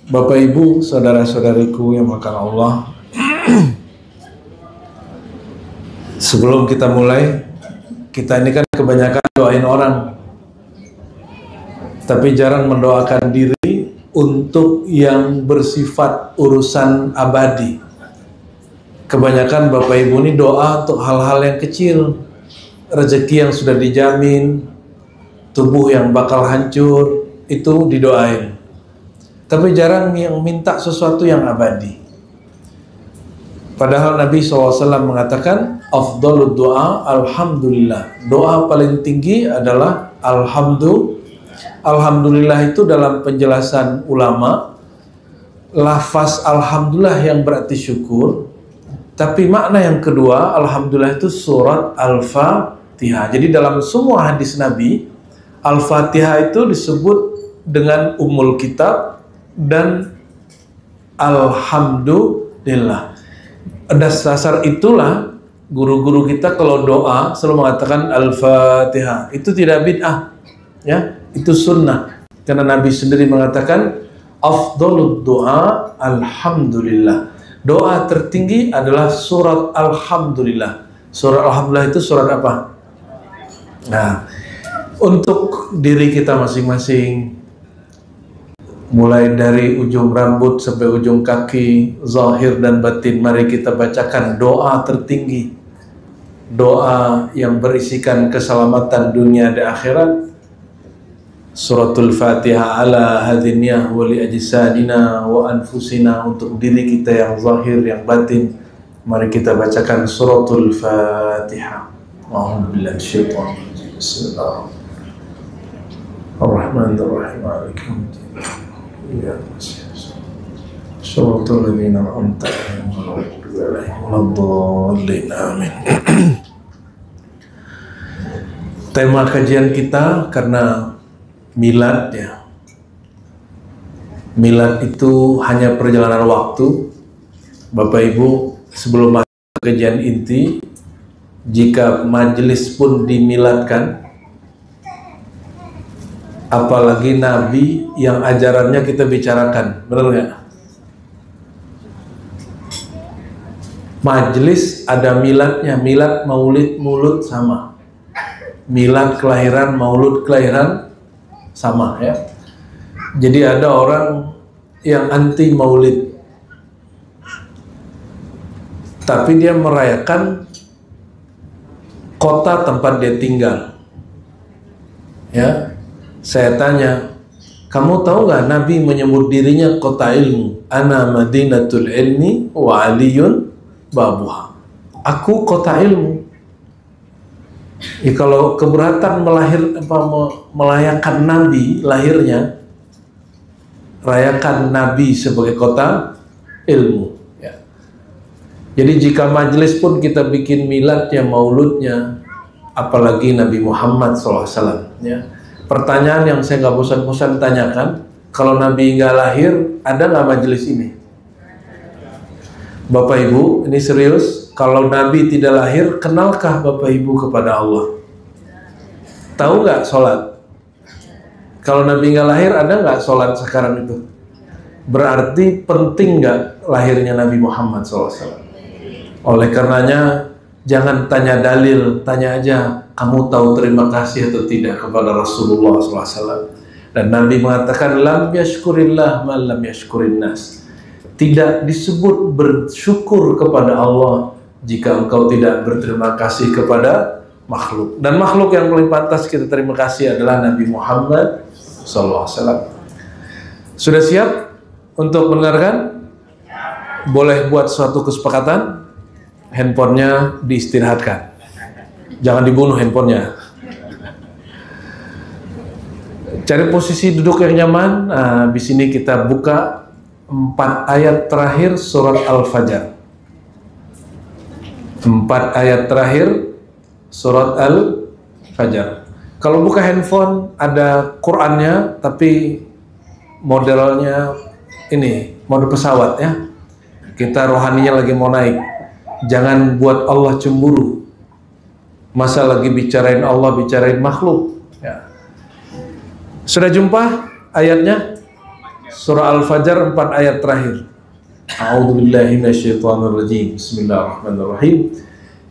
Bapak Ibu, saudara-saudariku yang makan Allah, sebelum kita mulai, kita ini kan kebanyakan doain orang, tapi jarang mendoakan diri untuk yang bersifat urusan abadi. Kebanyakan Bapak Ibu ini doa untuk hal-hal yang kecil, rezeki yang sudah dijamin, tubuh yang bakal hancur, itu didoain. Tapi jarang yang minta sesuatu yang abadi. Padahal Nabi SAW mengatakan, afdhalud doa alhamdulillah. Doa paling tinggi adalah alhamdulillah. Alhamdulillah itu dalam penjelasan ulama, lafaz alhamdulillah yang berarti syukur. Tapi makna yang kedua, alhamdulillah itu surat Al-Fatihah. Jadi dalam semua hadis Nabi, Al-Fatihah itu disebut dengan Ummul Kitab dan alhamdulillah. Dasar itulah guru-guru kita kalau doa selalu mengatakan Al-Fatihah. Itu tidak bid'ah, ya, itu sunnah. Karena Nabi sendiri mengatakan afdhalud doa alhamdulillah. Doa tertinggi adalah surat alhamdulillah. Surat alhamdulillah itu surat apa? Nah, untuk diri kita masing-masing, mulai dari ujung rambut sampai ujung kaki, zahir dan batin, mari kita bacakan doa tertinggi, doa yang berisikan keselamatan dunia dan akhirat. Suratul Fatihah ala hadiniyah wa li ajsadina wa anfusina, untuk diri kita yang zahir, yang batin. Mari kita bacakan Suratul Fatihah. A'udzu billahi minasyaitonir rajim. Bismillahirrahmanirrahim. Maliki yaumiddin. Ya Suratul ladzina an'amta 'alaihim waladdallin. Amin. Tema kajian kita karena milad, ya. Milad itu hanya perjalanan waktu. Bapak Ibu, sebelum masuk ke kajian inti, jika majelis pun dimiladkan, apalagi Nabi yang ajarannya kita bicarakan, benar nggak? Majelis ada miladnya, milad maulid mulut sama, milad kelahiran maulud kelahiran sama, ya. Jadi ada orang yang anti maulid, tapi dia merayakan kota tempat dia tinggal, ya. Saya tanya, kamu tahu nggak Nabi menyebut dirinya kota ilmu? Ana madinatul ilmi wa aliyun babuha. Aku kota ilmu. Ya, kalau keberatan melayakan Nabi lahirnya, rayakan Nabi sebagai kota ilmu, ya. Jadi jika majelis pun kita bikin miladnya, mauludnya, apalagi Nabi Muhammad SAW, ya. Pertanyaan yang saya nggak bosan-bosan tanyakan, kalau Nabi nggak lahir, ada nggak majelis ini? Bapak Ibu, ini serius. Kalau Nabi tidak lahir, kenalkah Bapak Ibu kepada Allah? Tahu nggak sholat? Kalau Nabi nggak lahir, ada nggak sholat sekarang itu? Berarti penting nggak lahirnya Nabi Muhammad SAW? Oleh karenanya, jangan tanya dalil, tanya aja, kamu tahu terima kasih atau tidak kepada Rasulullah SAW. Dan Nabi mengatakan, lam yashkurillah man lam yashkurin nas. Tidak disebut bersyukur kepada Allah jika engkau tidak berterima kasih kepada makhluk. Dan makhluk yang paling pantas kita terima kasih adalah Nabi Muhammad SAW. Sudah siap untuk mendengarkan? Boleh buat suatu kesepakatan, handphonenya diistirahatkan, jangan dibunuh handphonenya. Cari posisi duduk yang nyaman. Nah, di sini kita buka 4 ayat terakhir surat Al-Fajr. 4 ayat terakhir surat Al-Fajr. Kalau buka handphone ada Qur'annya, tapi modelnya ini, mode pesawat, ya. Kita rohaninya lagi mau naik. Jangan buat Allah cemburu. Masa lagi bicarain Allah, bicarain makhluk, ya. Sudah jumpa ayatnya? Surah Al-Fajr 4 ayat terakhir. A'udzubillahi minasyaitonirrajim. Bismillahirrahmanirrahim.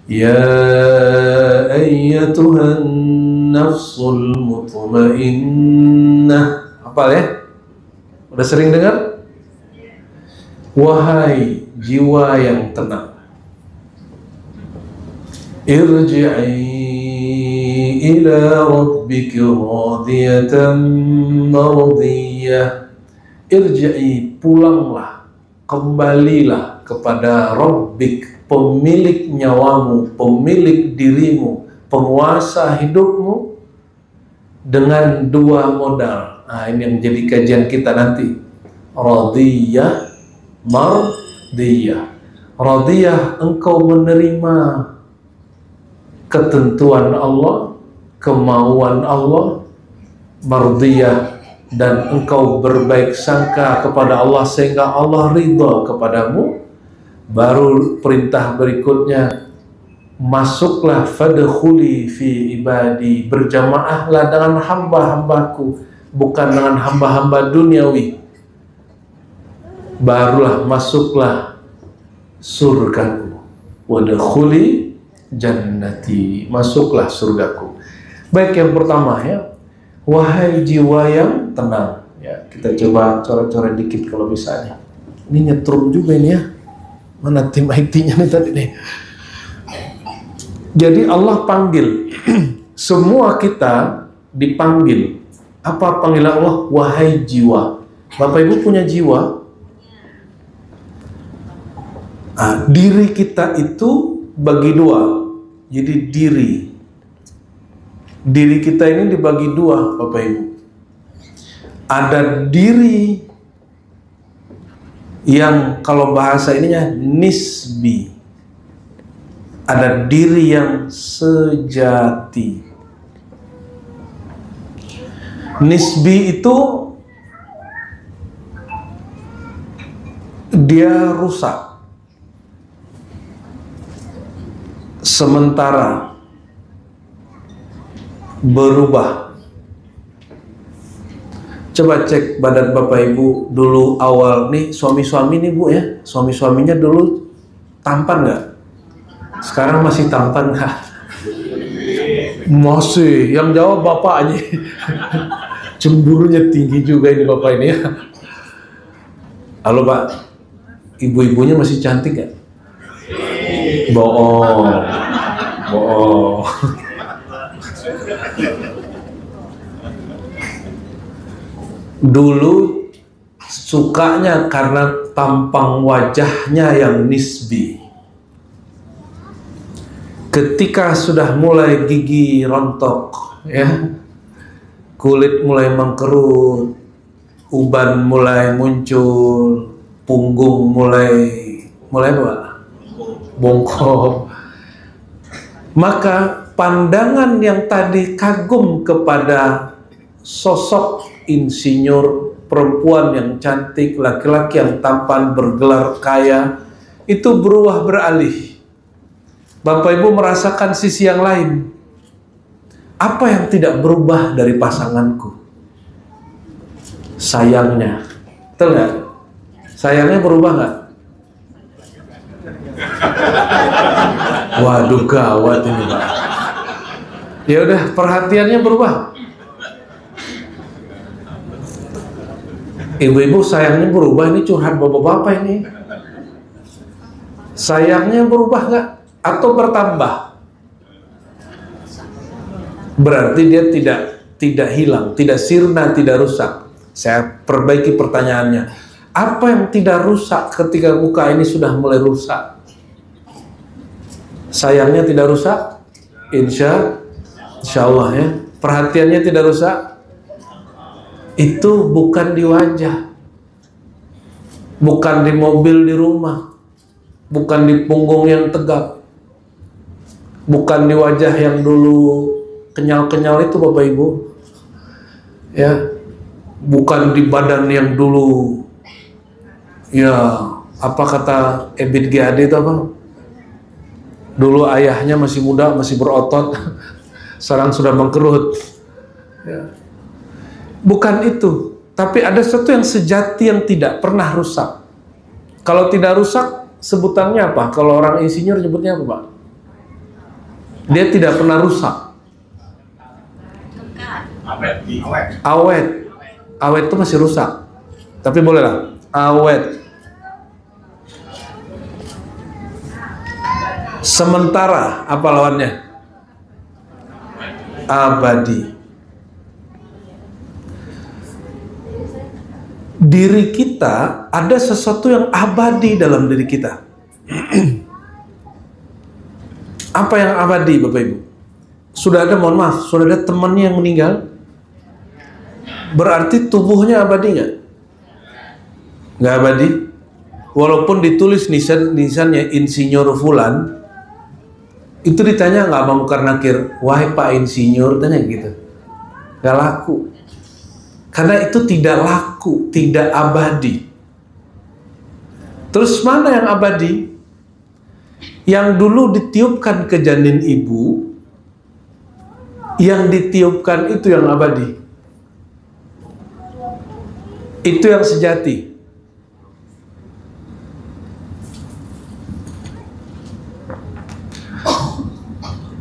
Ya ayyatuhan nafsul mutmainnah. Hafal ya? Udah sering dengar? Wahai jiwa yang tenang, irji'i ila rabbika radiyatan mardiyah. Irji'i, pulanglah, kembalilah kepada Rabbik, pemilik nyawamu, pemilik dirimu, penguasa hidupmu, dengan dua modal. Nah, ini yang menjadi kajian kita nanti. Radiyah, mardiyah. Radiyah, engkau menerima ketentuan Allah, kemauan Allah. Mardiyah, dan engkau berbaik sangka kepada Allah sehingga Allah ridha kepadamu. Baru perintah berikutnya, masuklah fadkhuli fi ibadi, berjamaahlah dengan hamba-hambaku, bukan dengan hamba-hamba duniawi. Barulah masuklah surgaku, wadkhuli jannati, masuklah surgaku. Baik, yang pertama ya, wahai jiwa yang tenang. Ya, kita coba coret-coret dikit kalau misalnya. Ini nyetrum juga ini ya. Mana tim IT-nya nih tadi nih. Jadi Allah panggil semua kita dipanggil. Apa panggilan Allah? Wahai jiwa. Bapak Ibu punya jiwa. Diri kita itu bagi dua. Jadi diri kita ini dibagi dua, Bapak Ibu. Ada diri yang kalau bahasa ininya nisbi. Ada diri yang sejati. Nisbi itu dia rusak, sementara berubah. Coba cek badan Bapak Ibu dulu awal nih, suami-suami nih Bu ya, suami-suaminya dulu tampan nggak? Sekarang masih tampan nggak? Masih. Yang jawab bapak aja. Cemburunya tinggi juga ini bapak ini ya. Halo Pak, ibu-ibunya masih cantik nggak? Bohong. Dulu sukanya karena tampang wajahnya yang nisbi. Ketika sudah mulai gigi rontok, ya, kulit mulai mengkerut, uban mulai muncul, punggung mulai apa? Bongkok. Maka pandangan yang tadi kagum kepada sosok insinyur, perempuan yang cantik, laki-laki yang tampan, bergelar kaya, itu berubah beralih. Bapak Ibu merasakan sisi yang lain. Apa yang tidak berubah dari pasanganku? Sayangnya. Betul nggak? Sayangnya berubah nggak? Waduh, gawat ini Pak. Ya udah, perhatiannya berubah. Ibu-ibu sayangnya berubah, ini curhat bapak-bapak ini. Sayangnya berubah nggak? Atau bertambah? Berarti dia tidak hilang, tidak sirna, tidak rusak. Saya perbaiki pertanyaannya. Apa yang tidak rusak ketika muka ini sudah mulai rusak? Sayangnya tidak rusak? Insya Allah ya. Perhatiannya tidak rusak? Itu bukan di wajah, bukan di mobil di rumah, bukan di punggung yang tegap, bukan di wajah yang dulu kenyal-kenyal itu Bapak Ibu, ya, bukan di badan yang dulu, ya, apa kata Ebit G.Ade itu apa? Dulu ayahnya masih muda, masih berotot, sekarang sudah mengkerut. Ya. Bukan itu. Tapi ada sesuatu yang sejati yang tidak pernah rusak. Kalau tidak rusak, sebutannya apa? Kalau orang insinyur nyebutnya apa, Pak? Dia tidak pernah rusak. Awet. Awet itu masih rusak. Tapi bolehlah. Awet. Sementara, apa lawannya? Abadi. Diri kita, ada sesuatu yang abadi dalam diri kita. Apa yang abadi, Bapak Ibu? Sudah ada, mohon maaf, sudah ada temannya yang meninggal? Berarti tubuhnya abadi nggak? Nggak abadi? Walaupun ditulis nisannya insinyur fulan, itu ditanya nggak sama Munkar Nakir, wahai Pak Insinyur, tanya gitu. Nggak laku. Karena itu tidak laku, tidak abadi. Terus mana yang abadi? Yang dulu ditiupkan ke janin ibu, yang ditiupkan itu yang abadi. Itu yang sejati.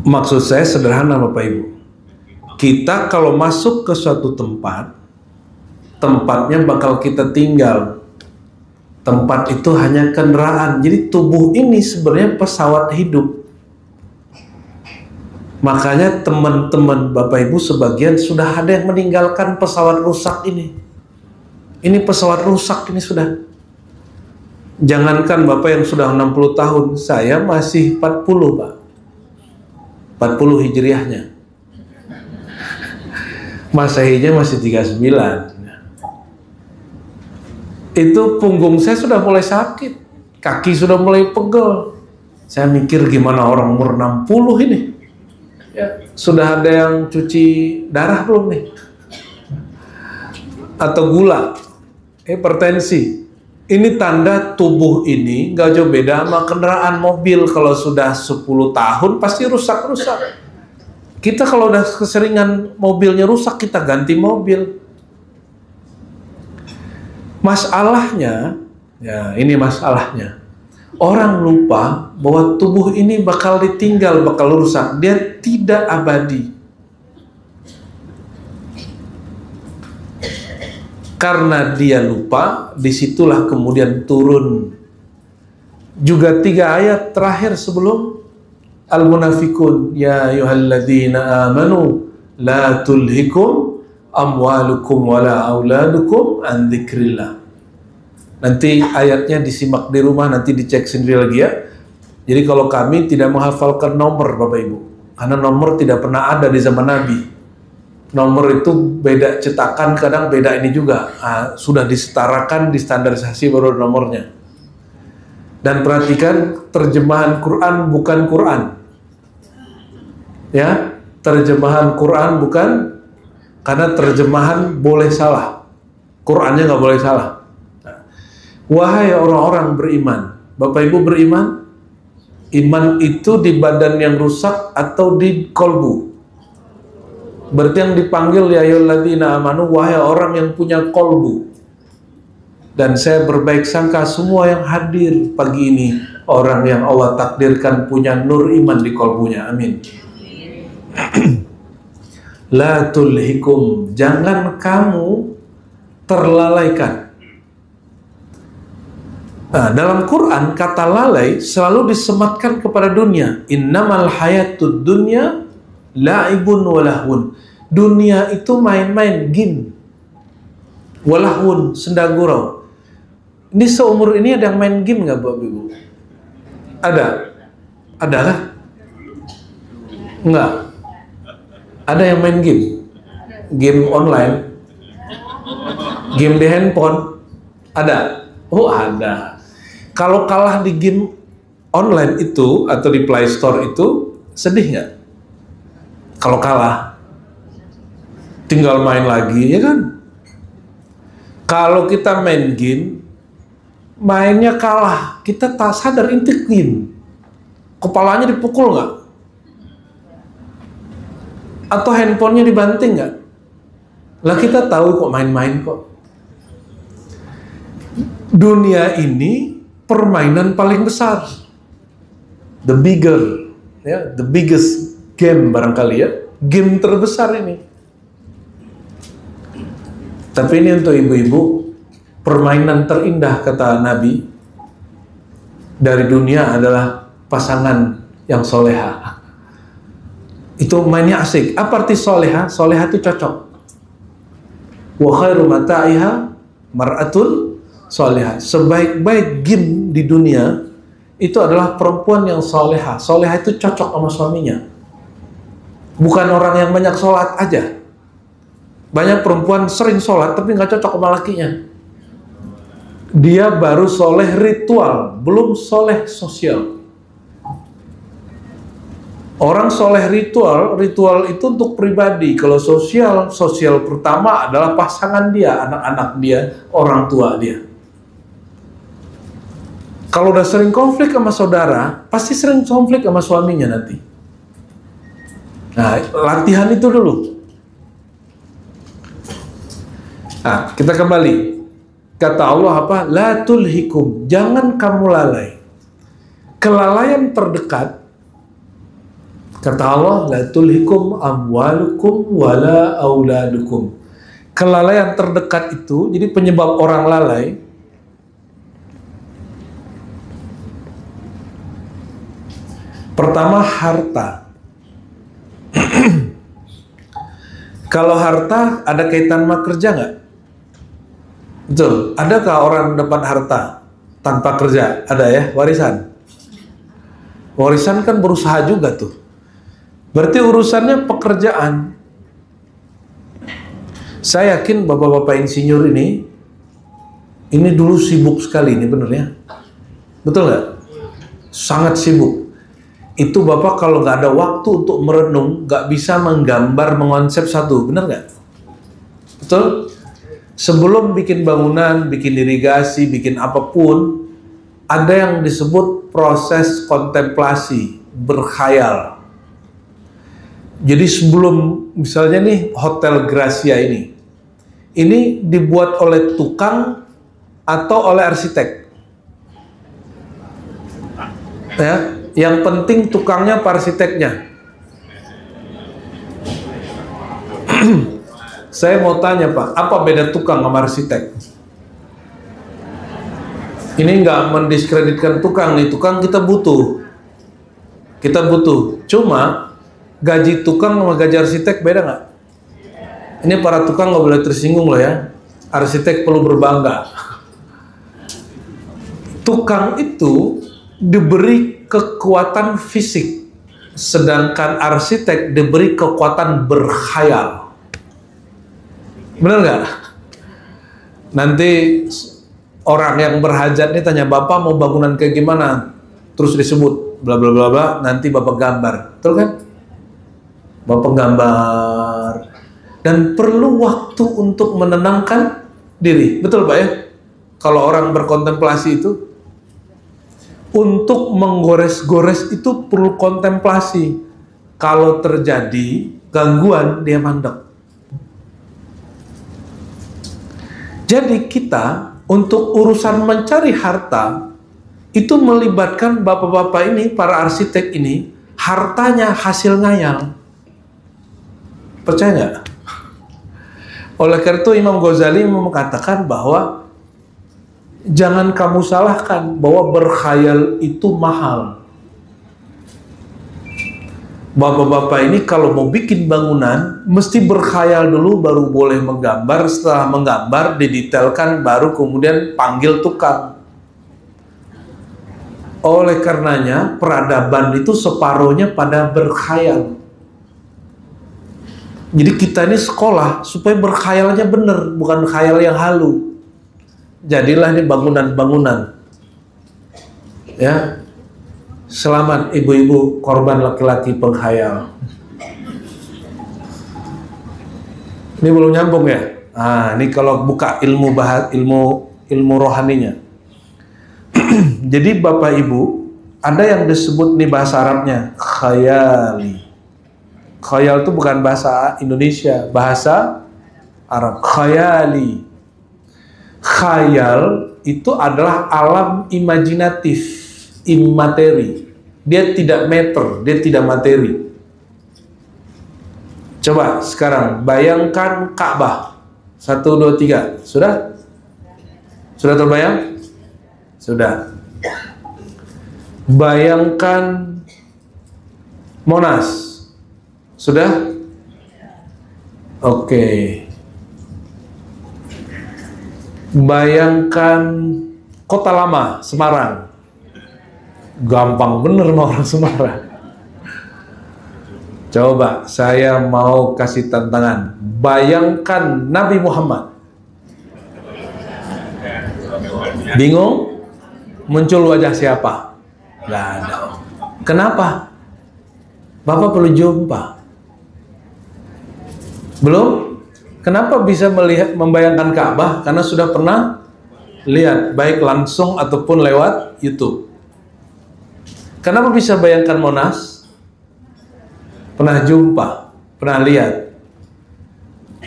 Maksud saya sederhana, Bapak Ibu. Kita kalau masuk ke suatu tempat, tempatnya bakal kita tinggal. Tempat itu hanya kendaraan. Jadi tubuh ini sebenarnya pesawat hidup. Makanya teman-teman Bapak Ibu sebagian sudah ada yang meninggalkan pesawat rusak ini. Ini pesawat rusak ini sudah. Jangankan Bapak yang sudah 60 tahun, saya masih 40, Pak. 40 hijriahnya. Masehinya masih 39. Itu punggung saya sudah mulai sakit, kaki sudah mulai pegel. Saya mikir gimana orang umur 60 ini ya, sudah ada yang cuci darah belum nih? Atau gula, hipertensi. Ini tanda tubuh ini gak jauh beda sama kendaraan mobil. Kalau sudah 10 tahun pasti rusak-rusak. Kita kalau udah keseringan mobilnya rusak, kita ganti mobil. Masalahnya, ya ini masalahnya. Orang lupa bahwa tubuh ini bakal ditinggal, bakal rusak. Dia tidak abadi. Karena dia lupa, disitulah kemudian turun. Juga 3 ayat terakhir sebelum Al-Munafikun. Ya ayyuhalladzina amanu la tulhikum amwalukum wala auladukum an dzikrillah. Nanti ayatnya disimak di rumah, nanti dicek sendiri lagi ya. Jadi kalau kami tidak menghafalkan nomor Bapak Ibu, karena nomor tidak pernah ada di zaman Nabi. Nomor itu beda cetakan, kadang beda ini juga. Sudah disetarakan, distandarisasi baru nomornya. Dan perhatikan terjemahan Quran bukan Quran. Ya, terjemahan Quran bukan. Karena terjemahan boleh salah, Qurannya nggak boleh salah. Wahai orang-orang beriman, Bapak Ibu beriman? Iman itu di badan yang rusak atau di kolbu? Berarti yang dipanggil ya ayyuhalladzina amanu, wahai orang yang punya kolbu. Dan saya berbaik sangka semua yang hadir pagi ini, orang yang Allah takdirkan punya nur iman di kolbunya. Amin. La tulhikum, jangan kamu terlalaikan. Nah, dalam Quran kata lalai selalu disematkan kepada dunia. Innamal hayatud dunya la'ibun walahun. Dunia itu main-main, game. Walahun, senda gurau. Ini seumur ini ada yang main game nggak, Bapak Ibu? Ada? Ada kah? Enggak. Ada yang main game? Game online? Game di handphone? Ada? Oh ada. Kalau kalah di game online itu atau di Play Store itu sedih nggak? Kalau kalah, tinggal main lagi ya kan? Kalau kita main game, mainnya kalah, kita tak sadar inti game, kepalanya dipukul nggak? Atau handphonenya dibanting nggak? Lah kita tahu kok main-main kok. Dunia ini permainan paling besar, the bigger, ya, the biggest game barangkali ya, game terbesar ini. Tapi ini untuk ibu-ibu, permainan terindah kata Nabi dari dunia adalah pasangan yang soleha. Itu mainnya asik. Apa arti soleha? Soleha itu cocok. Wa khairu mata'iha mar'atun soleha. Sebaik-baik game di dunia itu adalah perempuan yang soleha. Soleha itu cocok sama suaminya. Bukan orang yang banyak sholat aja. Banyak perempuan sering sholat tapi nggak cocok sama lakinya. Dia baru soleh ritual, belum soleh sosial. Orang soleh ritual itu untuk pribadi. Kalau sosial pertama adalah pasangan dia, anak-anak dia, orang tua dia. Kalau udah sering konflik sama saudara, pasti sering konflik sama suaminya nanti. Nah, latihan itu dulu. Nah, kita kembali. Kata Allah apa? La tulhikum. Jangan kamu lalai. Kelalaian terdekat. Kata Allah, la tulhikum amwalukum wala auladukum. Kelalaian terdekat itu, jadi penyebab orang lalai. Pertama, harta. Kalau harta ada kaitan sama kerja nggak? Betul. Adakah orang dapat harta tanpa kerja? Ada ya, warisan. Warisan kan berusaha juga tuh. Berarti urusannya pekerjaan. Saya yakin bapak-bapak insinyur ini dulu sibuk sekali, ini bener ya? Betul nggak? Sangat sibuk. Itu bapak kalau nggak ada waktu untuk merenung, nggak bisa menggambar, mengonsep satu, bener nggak? Betul? Sebelum bikin bangunan, bikin irigasi, bikin apapun, ada yang disebut proses kontemplasi, berkhayal. Jadi sebelum, misalnya nih Hotel Gracia ini dibuat oleh tukang atau oleh arsitek. Ya, yang penting tukangnya apa arsiteknya? Saya mau tanya Pak, apa beda tukang sama arsitek? Ini nggak mendiskreditkan tukang nih, tukang kita butuh. Cuma gaji tukang sama gaji arsitek beda nggak? Ini para tukang nggak boleh tersinggung loh ya. Arsitek perlu berbangga. Tukang itu diberi kekuatan fisik, sedangkan arsitek diberi kekuatan berkhayal. Bener nggak? Nanti orang yang berhajat nih tanya, Bapak mau bangunan kayak gimana? Terus disebut bla bla bla bla, nanti Bapak gambar. Betul kan? Bapak gambar. Dan perlu waktu untuk menenangkan diri. Betul Pak ya? Kalau orang berkontemplasi itu, untuk menggores-gores itu perlu kontemplasi. Kalau terjadi gangguan, dia mandek. Jadi kita untuk urusan mencari harta itu melibatkan bapak-bapak ini, para arsitek ini, hartanya hasil ngayal. Percaya nggak? Oleh karena itu Imam Ghazali mengatakan bahwa jangan kamu salahkan bahwa berkhayal itu mahal. Bapak-bapak ini kalau mau bikin bangunan mesti berkhayal dulu baru boleh menggambar. Setelah menggambar didetailkan baru kemudian panggil tukang. Oleh karenanya peradaban itu separuhnya pada berkhayal. Jadi kita ini sekolah supaya berkhayalnya benar, bukan khayal yang halu. Jadilah ini bangunan-bangunan. Ya. Selamat ibu-ibu korban laki-laki penghayal. Ini belum nyambung ya? Ah, ini kalau buka ilmu rohaninya. Jadi Bapak Ibu, ada yang disebut nih bahasa Arabnya khayali. Khayal itu bukan bahasa Indonesia, bahasa Arab. Khayali. Khayal itu adalah alam imajinatif, immateri. Dia tidak meter, dia tidak materi. Coba sekarang bayangkan Ka'bah. 1, 2, 3. Sudah? Sudah terbayang? Sudah. Bayangkan Monas. Sudah? Oke. Bayangkan Kota Lama, Semarang. Gampang bener sama orang Semarang. Coba, saya mau kasih tantangan. Bayangkan Nabi Muhammad. Bingung? Muncul wajah siapa? Gak ada. Kenapa? Bapak perlu jumpa. Belum? Kenapa bisa membayangkan Ka'bah? Karena sudah pernah lihat, baik langsung ataupun lewat YouTube. Kenapa bisa bayangkan Monas? Pernah jumpa, pernah lihat.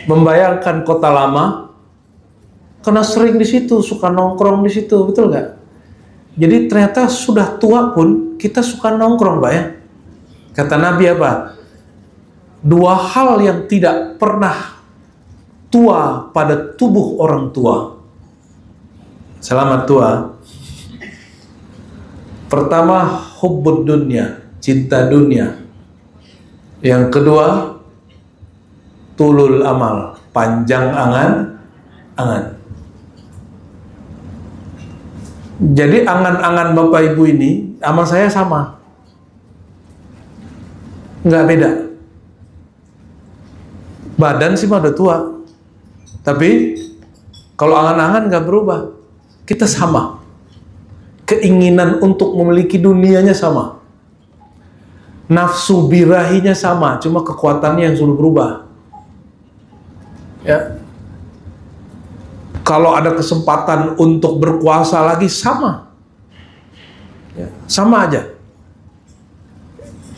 Membayangkan Kota Lama, karena sering di situ, suka nongkrong di situ, betul nggak? Jadi ternyata sudah tua pun kita suka nongkrong, Pak ya. Kata Nabi apa? 2 hal yang tidak pernah tua pada tubuh orang tua. Selamat tua. Pertama, hubbud dunya, cinta dunia. Yang kedua, tulul amal, panjang angan-angan. Jadi angan-angan Bapak Ibu ini, amal saya sama. Nggak beda. Badan sih mah udah tua. Tapi, kalau angan-angan nggak berubah. Kita sama. Keinginan untuk memiliki dunianya sama. Nafsu birahinya sama, cuma kekuatannya yang sudah berubah. Ya. Kalau ada kesempatan untuk berkuasa lagi sama. Ya, sama aja.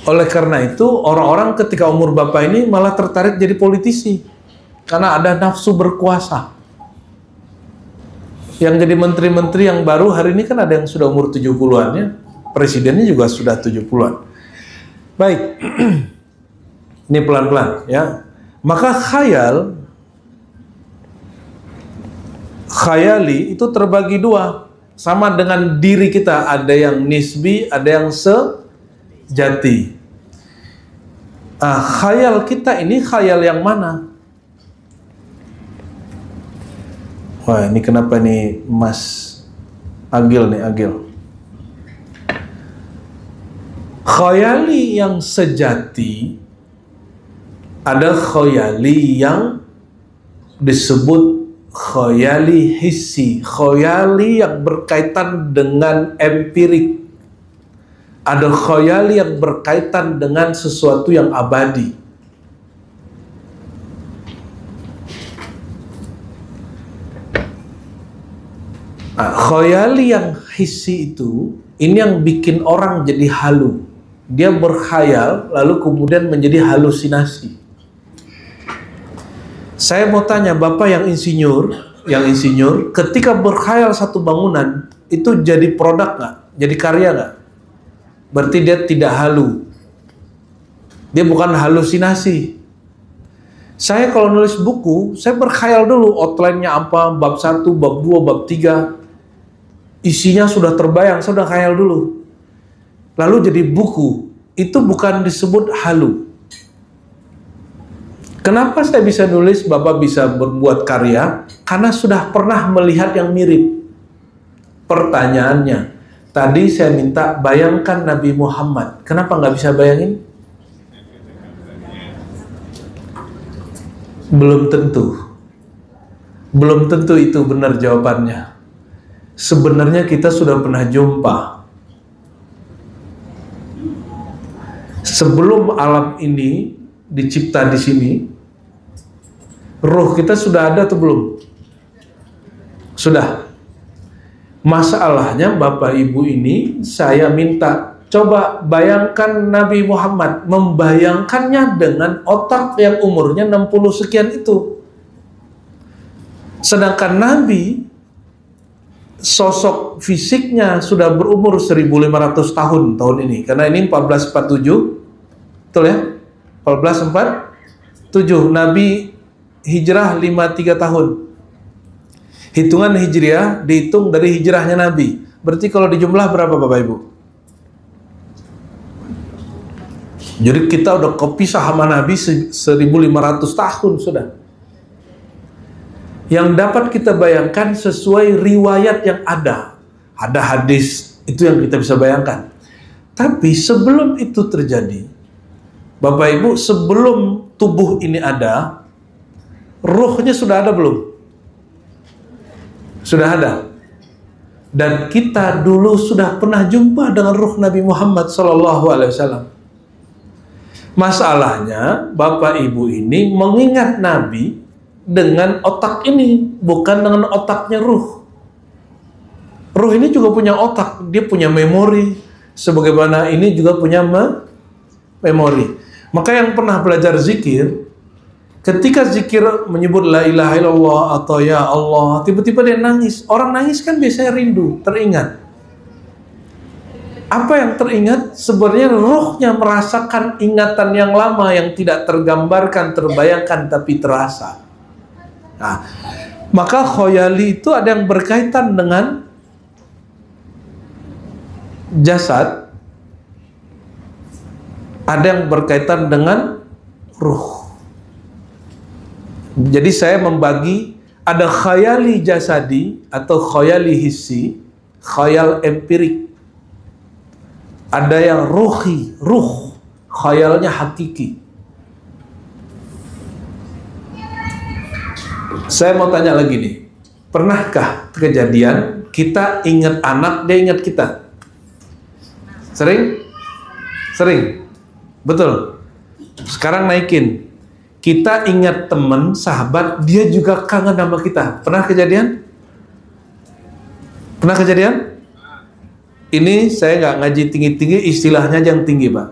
Oleh karena itu, orang-orang ketika umur Bapak ini malah tertarik jadi politisi. Karena ada nafsu berkuasa. Yang jadi menteri-menteri yang baru hari ini kan ada yang sudah umur 70-an ya. Presidennya juga sudah 70-an. Baik, ini pelan-pelan ya. Maka khayali itu terbagi 2. Sama dengan diri kita, ada yang nisbi, ada yang sejati. Khayal kita ini khayal yang mana? Wah, ini kenapa nih Mas Agil nih, Agil? Khayali yang sejati, ada khayali yang disebut khayali hissi, khayali yang berkaitan dengan empirik. Ada khayali yang berkaitan dengan sesuatu yang abadi. Khayali yang hissi itu, ini yang bikin orang jadi halu. Dia berkhayal, lalu kemudian menjadi halusinasi. Saya mau tanya, Bapak yang insinyur, ketika berkhayal satu bangunan, itu jadi produk nggak? Jadi karya nggak? Berarti dia tidak halu. Dia bukan halusinasi. Saya kalau nulis buku, saya berkhayal dulu, outline-nya apa, bab 1, bab 2, bab 3. Isinya sudah terbayang, saya sudah khayal dulu. Lalu jadi buku, itu bukan disebut halu. Kenapa saya bisa nulis, Bapak bisa berbuat karya? Karena sudah pernah melihat yang mirip. Pertanyaannya, tadi saya minta bayangkan Nabi Muhammad. Kenapa nggak bisa bayangin? Belum tentu. Belum tentu itu benar jawabannya. Sebenarnya kita sudah pernah jumpa. Sebelum alam ini dicipta di sini, ruh kita sudah ada atau belum? Sudah. Masalahnya Bapak Ibu ini, saya minta coba bayangkan Nabi Muhammad, membayangkannya dengan otak yang umurnya 60 sekian itu. Sedangkan Nabi sosok fisiknya sudah berumur 1500 tahun ini, karena ini 1447, betul ya? 1447, Nabi hijrah 53 tahun. Hitungan hijriah dihitung dari hijrahnya Nabi. Berarti kalau dijumlah berapa Bapak Ibu? Jadi kita udah kepisah sama Nabi 1500 tahun sudah. Yang dapat kita bayangkan sesuai riwayat yang ada. Ada hadis, itu yang kita bisa bayangkan. Tapi sebelum itu terjadi, Bapak Ibu, sebelum tubuh ini ada, ruhnya sudah ada belum? Sudah ada. Dan kita dulu sudah pernah jumpa dengan ruh Nabi Muhammad SAW. Masalahnya, Bapak Ibu ini mengingat Nabi dengan otak ini, bukan dengan otaknya ruh. Ruh ini juga punya otak, dia punya memori, sebagaimana ini juga punya memori. Maka yang pernah belajar zikir, ketika zikir menyebut la ilaha illallah atau ya Allah, tiba-tiba dia nangis. Orang nangis kan biasanya rindu, teringat. Apa yang teringat? Sebenarnya ruhnya merasakan ingatan yang lama yang tidak tergambarkan, terbayangkan, tapi terasa. Nah, maka khoyali itu ada yang berkaitan dengan jasad, ada yang berkaitan dengan ruh. Jadi saya membagi, ada khayali jasadi atau khayali hissi, khayal empirik. Ada yang ruhi, ruh, khayalnya hakiki. Saya mau tanya lagi nih, pernahkah kejadian kita ingat anak, dia ingat kita? Sering? Sering? Betul. Sekarang naikin. Kita ingat teman, sahabat, dia juga kangen sama kita. Pernah kejadian? Pernah kejadian? Ini saya nggak ngaji tinggi-tinggi, istilahnya yang tinggi, Pak.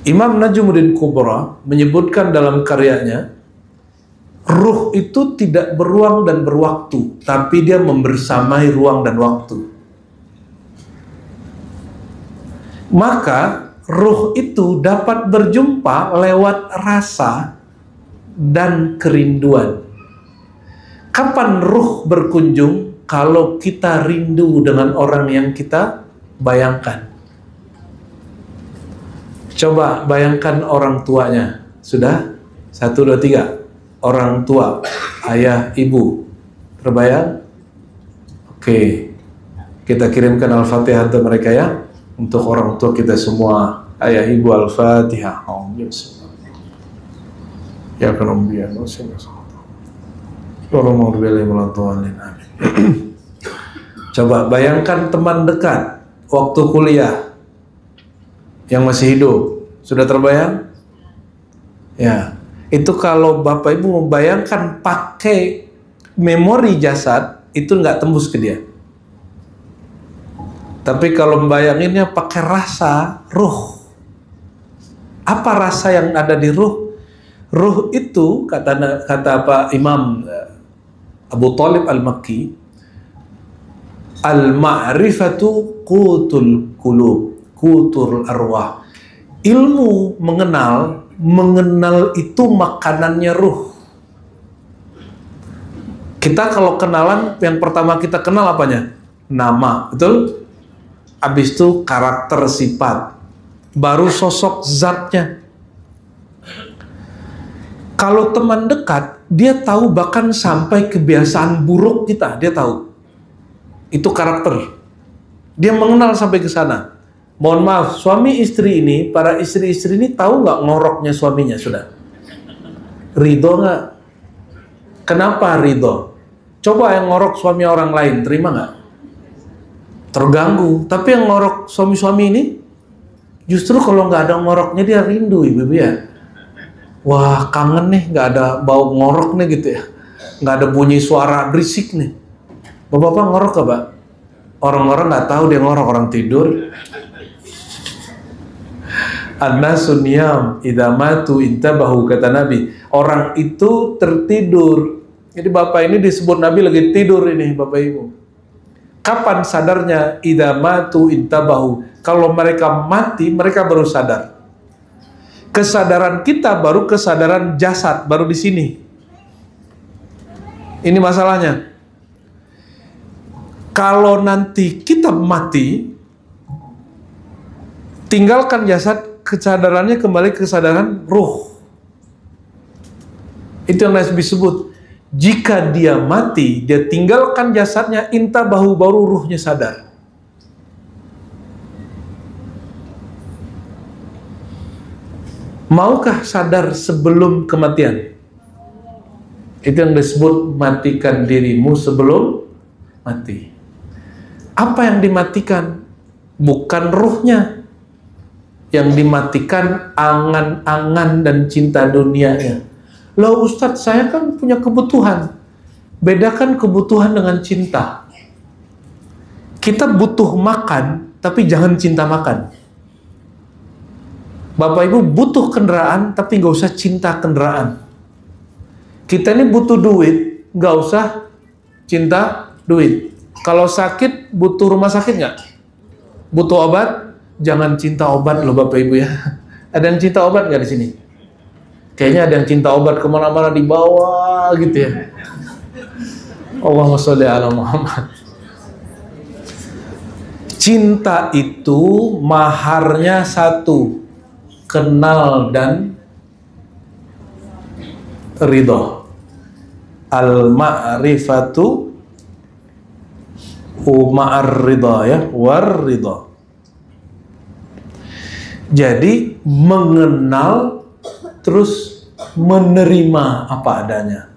Imam Najmuddin Kubra menyebutkan dalam karyanya, ruh itu tidak beruang dan berwaktu, tapi dia membersamai ruang dan waktu. Maka ruh itu dapat berjumpa lewat rasa dan kerinduan. Kapan ruh berkunjung? Kalau kita rindu dengan orang yang kita bayangkan. Coba bayangkan orang tuanya. Sudah? 1, 2, 3. Orang tua, ayah, ibu. Terbayang? Oke. Kita kirimkan Al-Fatihah untuk mereka ya. Untuk orang tua kita semua. Ayah, ibu, Al-Fatihah. Ya kanum biya. Coba bayangkan teman dekat waktu kuliah yang masih hidup. Sudah terbayang? Ya, itu kalau Bapak Ibu membayangkan pakai memori jasad, itu nggak tembus ke dia. Tapi kalau membayanginnya pakai rasa, ruh. Apa rasa yang ada di ruh? Ruh itu, kata Pak Imam Abu Talib Al-Makki, al-ma'rifatu qutul qulub, qutul arwah. Ilmu mengenal itu makanannya ruh. Kita kalau kenalan, yang pertama kita kenal apanya? Nama, betul? Habis itu karakter, sifat, baru sosok zatnya. Kalau teman dekat, dia tahu bahkan sampai kebiasaan buruk kita, dia tahu. Itu karakter. Dia mengenal sampai ke sana. Mohon maaf, suami istri ini, para istri-istri ini tahu nggak ngoroknya suaminya sudah? Ridho nggak? Kenapa ridho? Coba yang ngorok suami orang lain, terima nggak? Terganggu. Tapi yang ngorok suami-suami ini, justru kalau nggak ada ngoroknya dia rindu, ibu-ibu ya. Wah, kangen nih, nggak ada bau ngorok nih gitu ya. Nggak ada bunyi suara berisik nih. Bapak-bapak ngorok gak, Pak? Orang-orang nggak tahu dia ngorok, orang tidur. An-nasu niyam idza matu intabahu, kata Nabi. Orang itu tertidur Jadi bapak ini disebut Nabi lagi tidur ini, Bapak Ibu. Kapan sadarnya? Idza matu intabahu. Kalau mereka mati, mereka baru sadar. Kesadaran kita baru kesadaran jasad, baru di sini. Ini masalahnya. Kalau nanti kita mati, tinggalkan jasad, kesadarannya kembali ke kesadaran ruh. Itu yang disebut. Jika dia mati, dia tinggalkan jasadnya, intabahu, baru ruhnya sadar. Maukah sadar sebelum kematian? Itu yang disebut matikan dirimu sebelum mati. Apa yang dimatikan? Bukan ruhnya. Yang dimatikan angan-angan dan cinta dunianya. Loh Ustadz, saya kan punya kebutuhan. Bedakan kebutuhan dengan cinta. Kita butuh makan, tapi jangan cinta makan. Bapak Ibu butuh kendaraan, tapi nggak usah cinta kendaraan. Kita ini butuh duit, nggak usah cinta duit. Kalau sakit, butuh rumah sakit nggak? Butuh obat, jangan cinta obat loh Bapak Ibu ya. Ada yang cinta obat nggak di sini? Kayaknya ada yang cinta obat kemana-mana di bawah gitu ya. Allahumma sholli ala Muhammad. Cinta itu maharnya satu, kenal dan ridho. Al-ma'rifatu ma'ar ridho ya, war ridho. Jadi mengenal terus menerima apa adanya.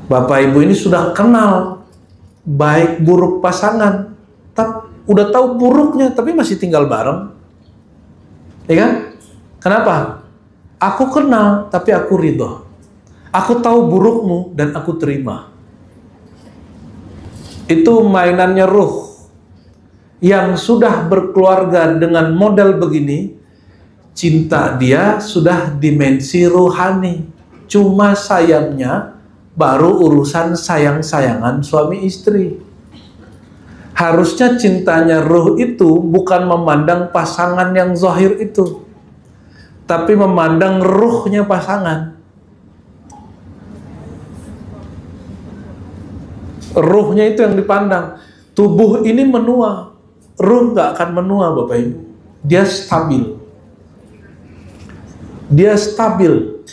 Bapak Ibu ini sudah kenal baik buruk pasangan, udah tahu buruknya tapi masih tinggal bareng. Ya kan? Kenapa? Aku kenal tapi aku ridho. Aku tahu burukmu dan aku terima. Itu mainannya ruh. Yang sudah berkeluarga dengan model begini, cinta dia sudah dimensi rohani. Cuma sayangnya baru urusan sayang-sayangan suami istri. Harusnya cintanya ruh itu bukan memandang pasangan yang zahir itu, tapi memandang ruhnya pasangan. Ruhnya itu yang dipandang. Tubuh ini menua, ruh nggak akan menua Bapak Ibu. Dia stabil. Dia stabil.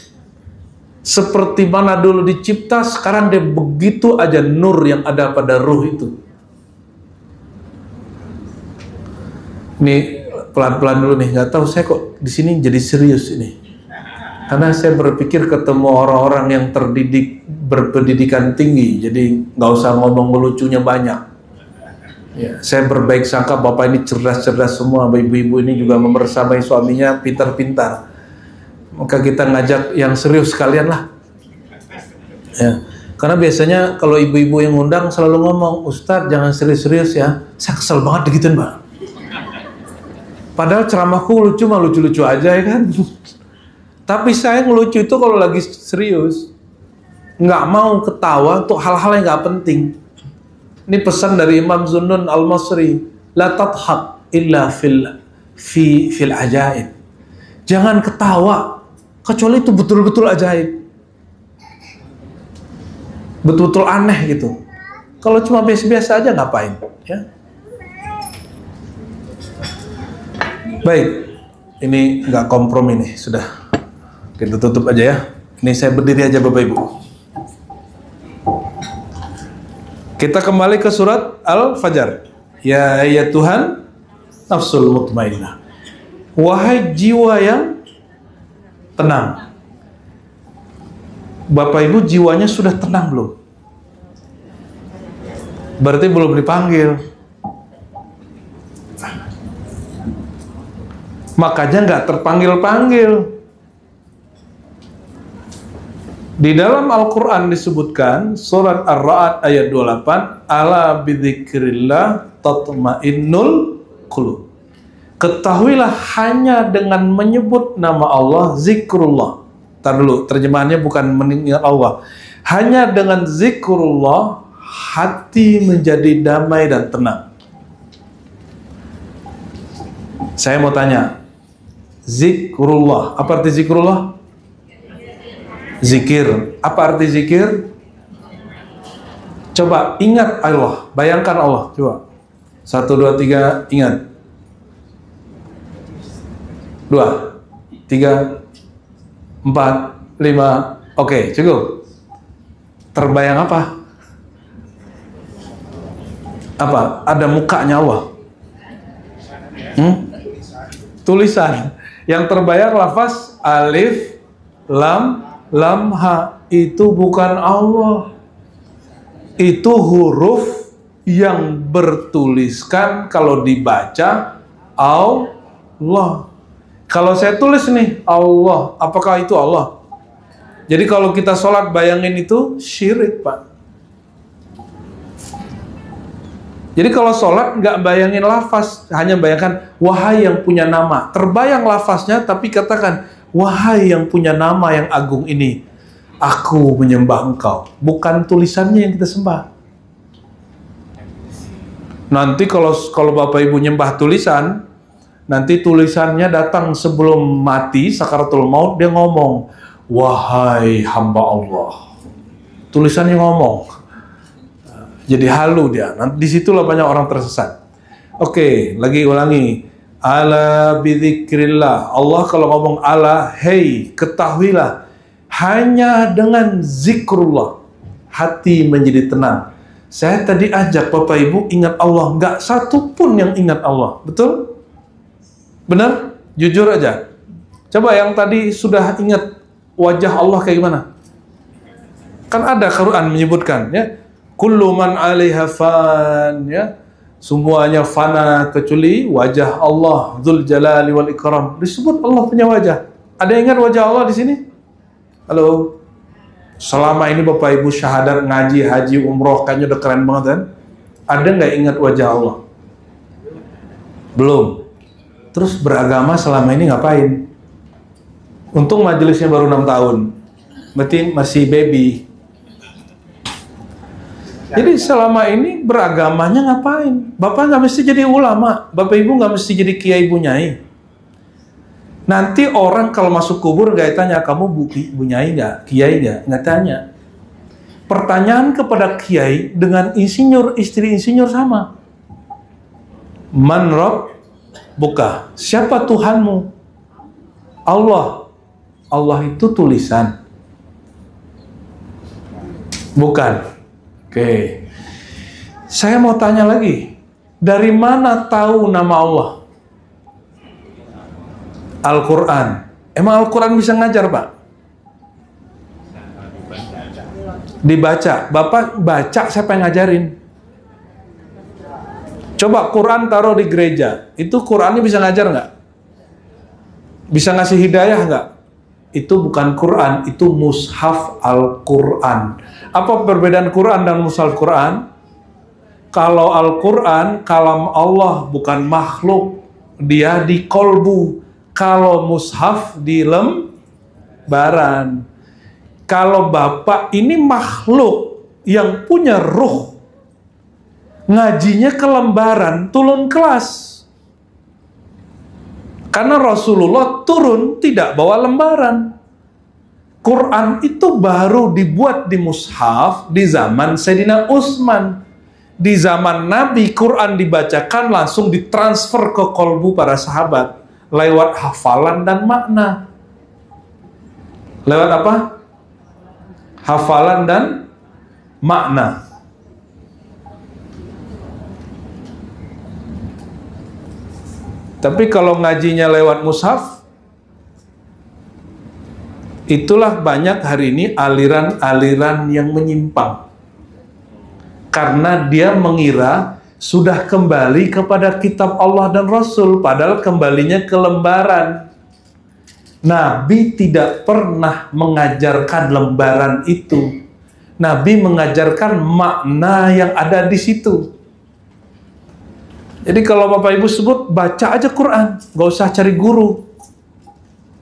Seperti mana dulu dicipta, sekarang dia begitu aja nur yang ada pada ruh itu. Nih pelan-pelan dulu nih, nggak tahu saya kok di sini jadi serius ini. Karena saya berpikir ketemu orang-orang yang terdidik, berpendidikan tinggi, jadi nggak usah ngomong lucunya banyak. Ya, saya berbaik sangka Bapak ini cerdas-cerdas semua, ibu-ibu ini juga membersamai suaminya pintar-pintar. Maka kita ngajak yang serius sekalian lah. Ya, karena biasanya kalau ibu-ibu yang ngundang selalu ngomong, Ustadz jangan serius-serius ya. Saya kesel banget digituin Mbak. Padahal ceramahku lucu mah lucu-lucu aja ya kan. Tapi saya ngelucu itu kalau lagi serius. Nggak mau ketawa untuk hal-hal yang nggak penting. Ini pesan dari Imam Zunnun Al-Masri. La tadhak illa fil ajaib. Jangan ketawa kecuali itu betul-betul ajaib. Betul-betul aneh gitu. Kalau cuma biasa-biasa aja ngapain? Ya. Baik, ini nggak kompromi nih, sudah kita tutup aja ya. Ini saya berdiri aja Bapak Ibu. Kita kembali ke surat Al-Fajr. Ya Tuhan, nafsul mutmainnah. Wahai jiwa yang tenang. Bapak Ibu jiwanya sudah tenang belum? Berarti belum dipanggil. Makanya nggak terpanggil-panggil. Di dalam Al-Quran disebutkan, surat Ar-Ra'd ayat 28, ala bidzikrillah tatmainnul qulub. Ketahuilah hanya dengan menyebut nama Allah, zikrullah, Tar dulu, terjemahannya bukan mengingat Allah. Hanya dengan zikrullah hati menjadi damai dan tenang. Saya mau tanya, zikrullah, apa arti zikrullah? Zikir. Apa arti zikir? Coba ingat Allah, bayangkan Allah. Coba 1, 2, 3, ingat. 2, 3, 4, 5. Oke, cukup. Terbayang apa? Apa? Ada mukanya Allah. Tulisan. Yang terbayang lafaz alif, lam, ha. Itu bukan Allah. Itu huruf yang bertuliskan kalau dibaca Allah. Kalau saya tulis nih Allah, apakah itu Allah? Jadi kalau kita sholat bayangin itu syirik, Pak. Jadi kalau sholat nggak bayangin lafaz, hanya bayangkan wahai yang punya nama. Terbayang lafaznya tapi katakan wahai yang punya nama yang agung ini, aku menyembah engkau. Bukan tulisannya yang kita sembah. Nanti kalau Bapak Ibu nyembah tulisan, nanti tulisannya datang sebelum mati, sakaratul maut, dia ngomong, wahai hamba Allah. Tulisannya ngomong. Jadi halu dia. Nanti disitulah banyak orang tersesat. Oke, lagi ulangi. Ala bidzikrillah. Allah kalau ngomong ala, hei, ketahuilah. Hanya dengan zikrullah, hati menjadi tenang. Saya tadi ajak Bapak Ibu ingat Allah. Nggak satu pun yang ingat Allah. Betul? Benar? Jujur aja. Coba yang tadi sudah ingat wajah Allah kayak gimana? Kan ada Quran menyebutkan, ya. Kullu man 'alaiha fan, ya. Semuanya fana kecuali wajah Allah Dzul Jalali wal Ikram. Disebut Allah punya wajah. Ada yang ingat wajah Allah di sini? Halo. Selama ini Bapak Ibu syahadat ngaji, haji, umroh, kayaknya udah keren banget kan? Ada nggak ingat wajah Allah? Belum. Terus beragama selama ini ngapain? Untung majelisnya baru 6 tahun. Berarti masih baby. Jadi selama ini beragamanya ngapain? Bapak nggak mesti jadi ulama. Bapak Ibu nggak mesti jadi kiai bunyai. Nanti orang kalau masuk kubur nggak tanya, kamu bunyai nggak? Kiai nggak? Nggak tanya. Pertanyaan kepada kiai dengan insinyur, istri insinyur sama. Man Rabb buka. Siapa Tuhanmu? Allah. Allah itu tulisan. Bukan. Oke. Saya mau tanya lagi. Dari mana tahu nama Allah? Al-Quran. Emang Al-Quran bisa ngajar, Pak? Dibaca. Bapak baca, siapa yang ngajarin? Coba Quran taruh di gereja. Itu Qurannya bisa ngajar nggak? Bisa ngasih hidayah nggak? Itu bukan Quran, itu mushaf Al-Quran. Apa perbedaan Quran dan mushaf Quran? Kalau Al-Quran, kalam Allah bukan makhluk. Dia di kolbu. Kalau mushaf di lembaran. Kalau Bapak ini makhluk yang punya ruh. Ngajinya ke lembaran, turun kelas. Karena Rasulullah turun tidak bawa lembaran. Quran itu baru dibuat di mushaf di zaman Sayyidina Utsman. Di zaman Nabi, Quran dibacakan langsung ditransfer ke kolbu para sahabat. Lewat hafalan dan makna. Lewat apa? Hafalan dan makna. Tapi kalau ngajinya lewat mushaf, itulah banyak hari ini aliran-aliran yang menyimpang. Karena dia mengira sudah kembali kepada kitab Allah dan Rasul, padahal kembalinya ke lembaran. Nabi tidak pernah mengajarkan lembaran itu. Nabi mengajarkan makna yang ada di situ. Jadi kalau Bapak Ibu sebut, baca aja Quran, gak usah cari guru.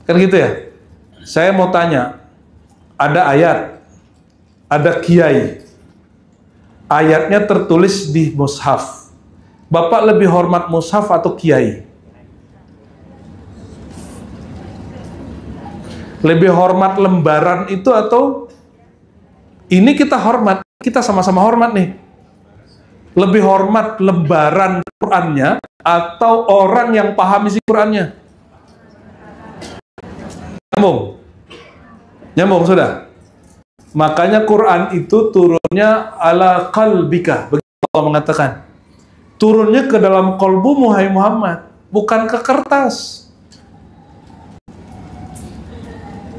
Kan gitu ya? Saya mau tanya, ada ayat, ada kiai, ayatnya tertulis di mushaf. Bapak lebih hormat mushaf atau kiai? Lebih hormat lembaran itu atau ini? Kita hormat, kita sama-sama hormat nih. Lebih hormat lembaran Qur'annya atau orang yang paham isi Qur'annya? Nyambung sudah. Makanya Quran itu turunnya ala qalbika, begitu Allah mengatakan. Turunnya ke dalam kolbumu, hai Muhammad, bukan ke kertas.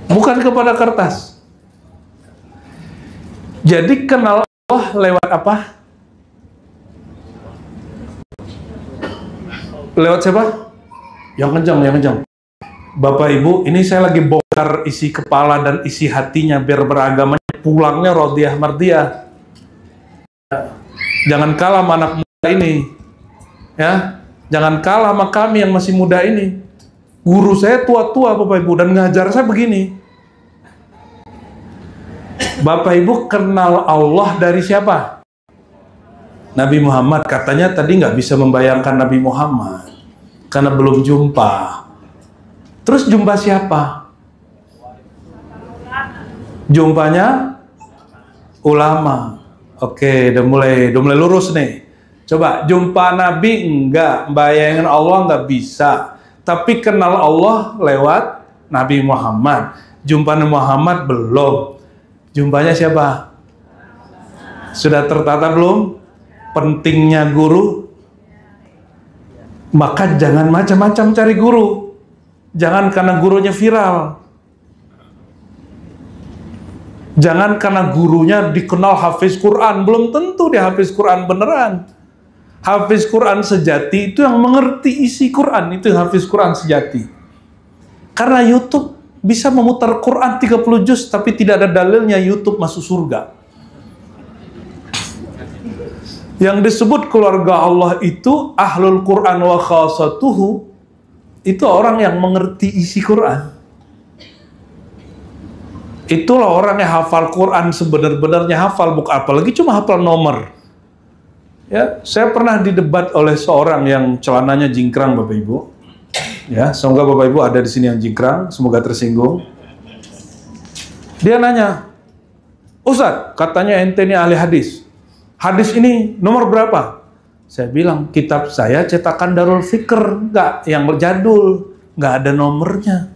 Bukan kepada kertas. Jadi kenal Allah lewat apa? Lewat siapa? Yang kencang, yang kencang. Bapak Ibu, ini saya lagi bongkar isi kepala dan isi hatinya biar beragamanya pulangnya rodiyah mardiyah. Jangan kalah sama anak muda ini, ya. Jangan kalah sama kami yang masih muda ini. Guru saya tua-tua Bapak Ibu dan ngajar saya begini. Bapak Ibu kenal Allah dari siapa? Nabi Muhammad. Katanya tadi nggak bisa membayangkan Nabi Muhammad karena belum jumpa. Terus jumpa siapa? Jumpanya ulama. Oke, udah mulai lurus nih. Coba jumpa Nabi enggak, bayangin Allah nggak bisa. Tapi kenal Allah lewat Nabi Muhammad. Jumpa Nabi Muhammad belum. Jumpanya siapa? Sudah tertata belum? Pentingnya guru. Maka jangan macam-macam cari guru. Jangan karena gurunya viral. Jangan karena gurunya dikenal hafiz Quran. Belum tentu dia hafiz Quran beneran. Hafiz Quran sejati itu yang mengerti isi Quran. Itu hafiz Quran sejati. Karena YouTube bisa memutar Quran 30 juz, tapi tidak ada dalilnya YouTube masuk surga. Yang disebut keluarga Allah itu ahlul Quran wa khasatuhu. Itu orang yang mengerti isi Quran. Itulah orang yang hafal Quran sebenar-benarnya hafal, bukan apalagi cuma hafal nomor. Ya, saya pernah didebat oleh seorang yang celananya jingkrang, Bapak Ibu. Ya, semoga Bapak Ibu ada di sini yang jingkrang, semoga tersinggung. Dia nanya, "Ustadz, katanya ente ini ahli hadis. Hadis ini nomor berapa?" Saya bilang, kitab saya cetakan Darul Fikr, enggak yang berjadul, nggak ada nomornya.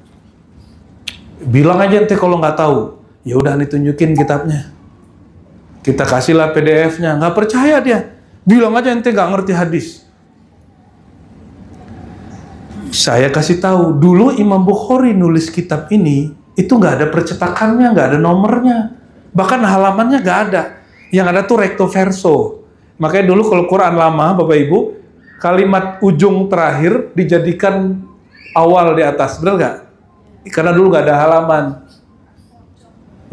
Bilang aja ente kalau nggak tahu. Ya udah ditunjukin kitabnya. Kita kasihlah PDF-nya. Nggak percaya dia. Bilang aja ente nggak ngerti hadis. Saya kasih tahu, dulu Imam Bukhari nulis kitab ini, itu nggak ada percetakannya, nggak ada nomornya. Bahkan halamannya nggak ada. Yang ada tuh recto verso. Makanya dulu kalau Quran lama, Bapak Ibu, kalimat ujung terakhir dijadikan awal di atas, benar nggak? Karena dulu nggak ada halaman.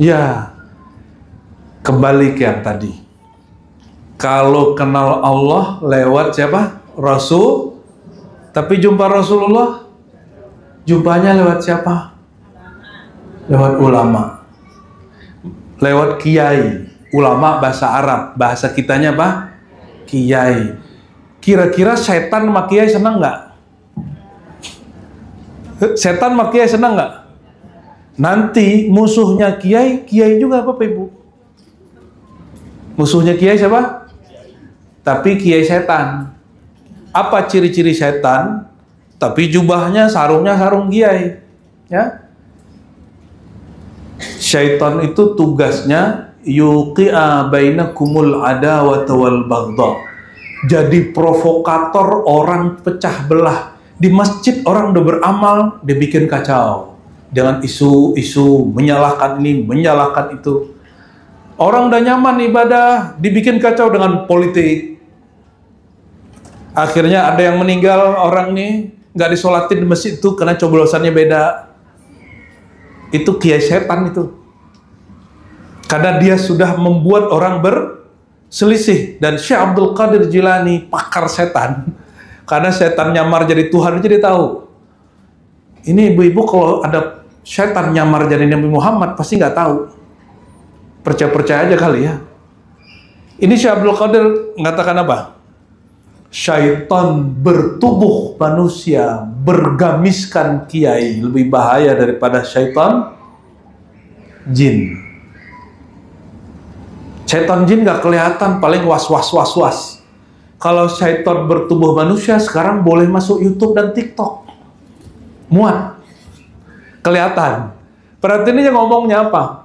Ya, kembali ke yang tadi. Kalau kenal Allah lewat siapa? Rasul. Tapi jumpa Rasulullah, jumpanya lewat siapa? Lewat ulama. Lewat kiai. Ulama bahasa Arab, bahasa kitanya apa? Kiai. Kira-kira setan sama kiai senang nggak? Setan sama kiai senang nggak? Nanti musuhnya kiai, kiai juga Bapak Ibu. Musuhnya kiai siapa? Tapi kiai setan. Apa ciri-ciri setan? Tapi jubahnya, sarungnya sarung kiai. Ya. Syaitan itu tugasnya yuqi'a bainakumul adawata wal baghdha. Jadi provokator, orang pecah belah. Di masjid orang udah beramal, dia bikin kacau dengan isu-isu menyalahkan ini, menyalahkan itu. Orang udah nyaman ibadah, dibikin kacau dengan politik. Akhirnya ada yang meninggal, orang nih nggak disolatin di masjid itu karena coblosannya beda. Itu kiai setan itu. Karena dia sudah membuat orang berselisih. Dan Syekh Abdul Qadir Jilani pakar setan. Karena setan nyamar jadi Tuhan, jadi tahu. Ini ibu-ibu kalau ada Syaitan nyamar jadi Nabi Muhammad pasti nggak tahu. Percaya-percaya aja kali ya. Ini Syekh Abdul Qadir mengatakan apa? Syaitan bertubuh manusia, bergamiskan kiai lebih bahaya daripada syaitan jin. Syaitan jin nggak kelihatan, paling was-was. Kalau syaitan bertubuh manusia sekarang boleh masuk YouTube dan TikTok, muat, kelihatan. Perhatiin aja ngomongnya apa.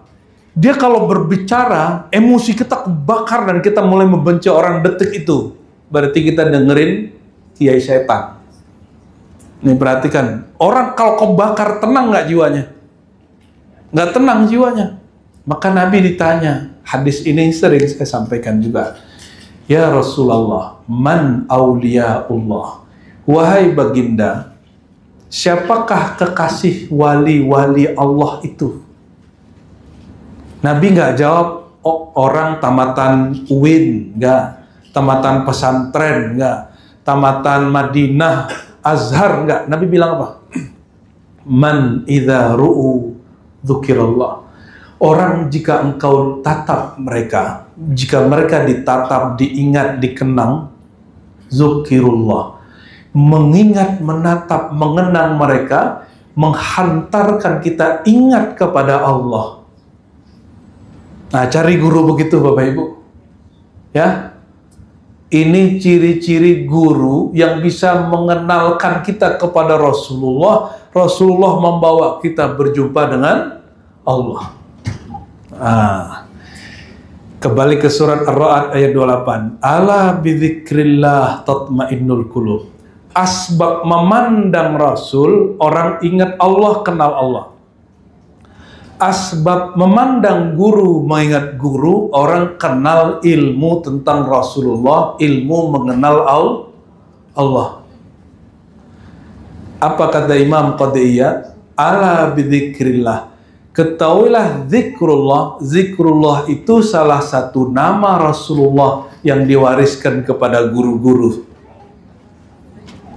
Dia kalau berbicara, emosi kita kebakar dan kita mulai membenci orang detik itu. Berarti kita dengerin kiai syaitan. Nih perhatikan, orang kalau kebakar tenang nggak jiwanya? Nggak tenang jiwanya. Maka Nabi ditanya, hadis ini sering saya sampaikan juga. Ya Rasulullah, man awliyaullah. Wahai baginda, siapakah kekasih wali-wali Allah itu? Nabi nggak jawab, oh, orang tamatan UIN, nggak. Tamatan pesantren, enggak. Tamatan Madinah, Azhar, enggak. Nabi bilang apa? Man idza ru'u dzukirallah. Orang jika engkau tatap mereka, jika mereka ditatap, diingat, dikenang, dzukirullah. Mengingat, menatap, mengenang mereka, menghantarkan kita ingat kepada Allah. Nah, cari guru begitu Bapak Ibu. Ya. Ini ciri-ciri guru yang bisa mengenalkan kita kepada Rasulullah. Rasulullah membawa kita berjumpa dengan Allah. Kembali ke surat Ar-Ra'd ayat 28. Ala bidzikrillah tatmainnul qulub. Asbab memandang Rasul, orang ingat Allah, kenal Allah. Asbab memandang guru, mengingat guru, orang kenal ilmu tentang Rasulullah, ilmu mengenal Allah. Apa kata Imam Qadiyah? Ala bidzikrillah. Ketahuilah zikrullah. Zikrullah itu salah satu nama Rasulullah yang diwariskan kepada guru-guru.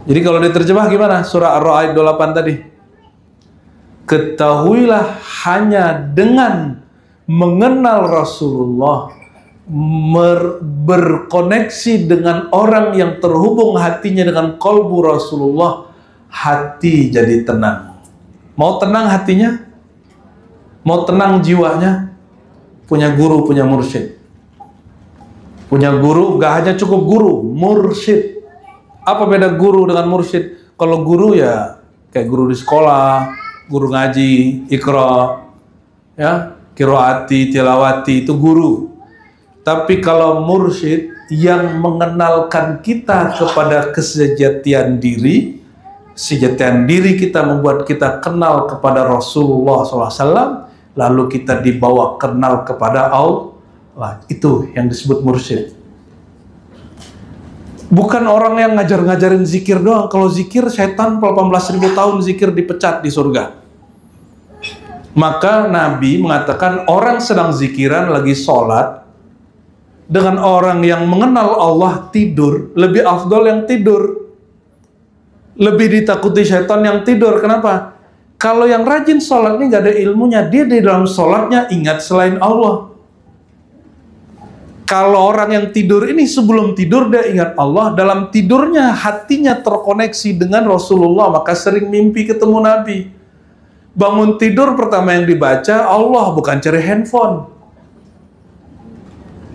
Jadi kalau diterjemah gimana? Surah Ar-Ra'd 28 tadi. Ketahuilah hanya dengan mengenal Rasulullah, berkoneksi dengan orang yang terhubung hatinya dengan qalbu Rasulullah, hati jadi tenang. Mau tenang hatinya? Mau tenang jiwanya? Punya guru, punya mursyid. Punya guru, gak hanya cukup guru, mursyid. Apa beda guru dengan mursyid? Kalau guru ya kayak guru di sekolah, guru ngaji, ikra, ya, qiraati, tilawati, itu guru. Tapi kalau mursyid yang mengenalkan kita kepada kesejatian diri, kesejatian diri kita membuat kita kenal kepada Rasulullah SAW, lalu kita dibawa kenal kepada Allah. Itu yang disebut mursyid. Bukan orang yang ngajar-ngajarin zikir doang. Kalau zikir, syaitan 18.000 tahun zikir dipecat di surga. Maka Nabi mengatakan orang sedang zikiran lagi sholat dengan orang yang mengenal Allah tidur, lebih afdol yang tidur. Lebih ditakuti syaitan yang tidur. Kenapa? Kalau yang rajin sholat ini gak ada ilmunya, dia di dalam sholatnya ingat selain Allah. Kalau orang yang tidur ini sebelum tidur dia ingat Allah, dalam tidurnya hatinya terkoneksi dengan Rasulullah, maka sering mimpi ketemu Nabi. Bangun tidur pertama yang dibaca Allah, bukan cari handphone.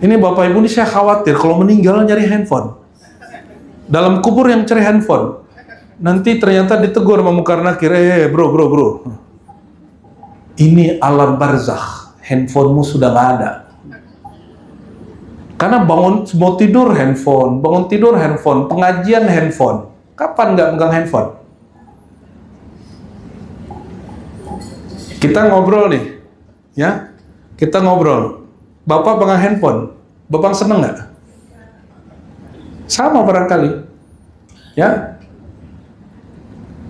Ini Bapak Ibu ini saya khawatir kalau meninggal nyari handphone. Dalam kubur yang cari handphone. Nanti ternyata ditegur sama Munkar Nakir, bro. Ini alam barzakh, handphonemu sudah nggak ada. Karena bangun mau tidur handphone, bangun tidur handphone, pengajian handphone. Kapan nggak megang handphone? Kita ngobrol nih, ya. Kita ngobrol. Bapak pegang handphone, Bapak seneng nggak? Sama barangkali, ya.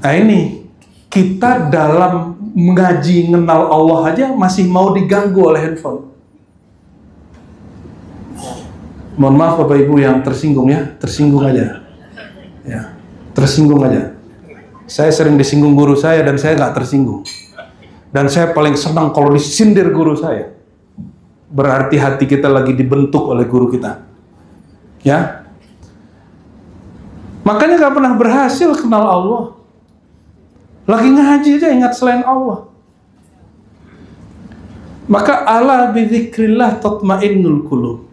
Nah ini kita dalam mengaji mengenal Allah aja masih mau diganggu oleh handphone. Mohon maaf Bapak Ibu yang tersinggung ya, tersinggung aja. Saya sering disinggung guru saya dan saya nggak tersinggung. Dan saya paling senang kalau disindir guru saya. Berarti hati kita lagi dibentuk oleh guru kita. Ya. Makanya gak pernah berhasil kenal Allah. Lagi ngaji aja ingat selain Allah. Maka ala bidzikrillah tatmainnul qulub.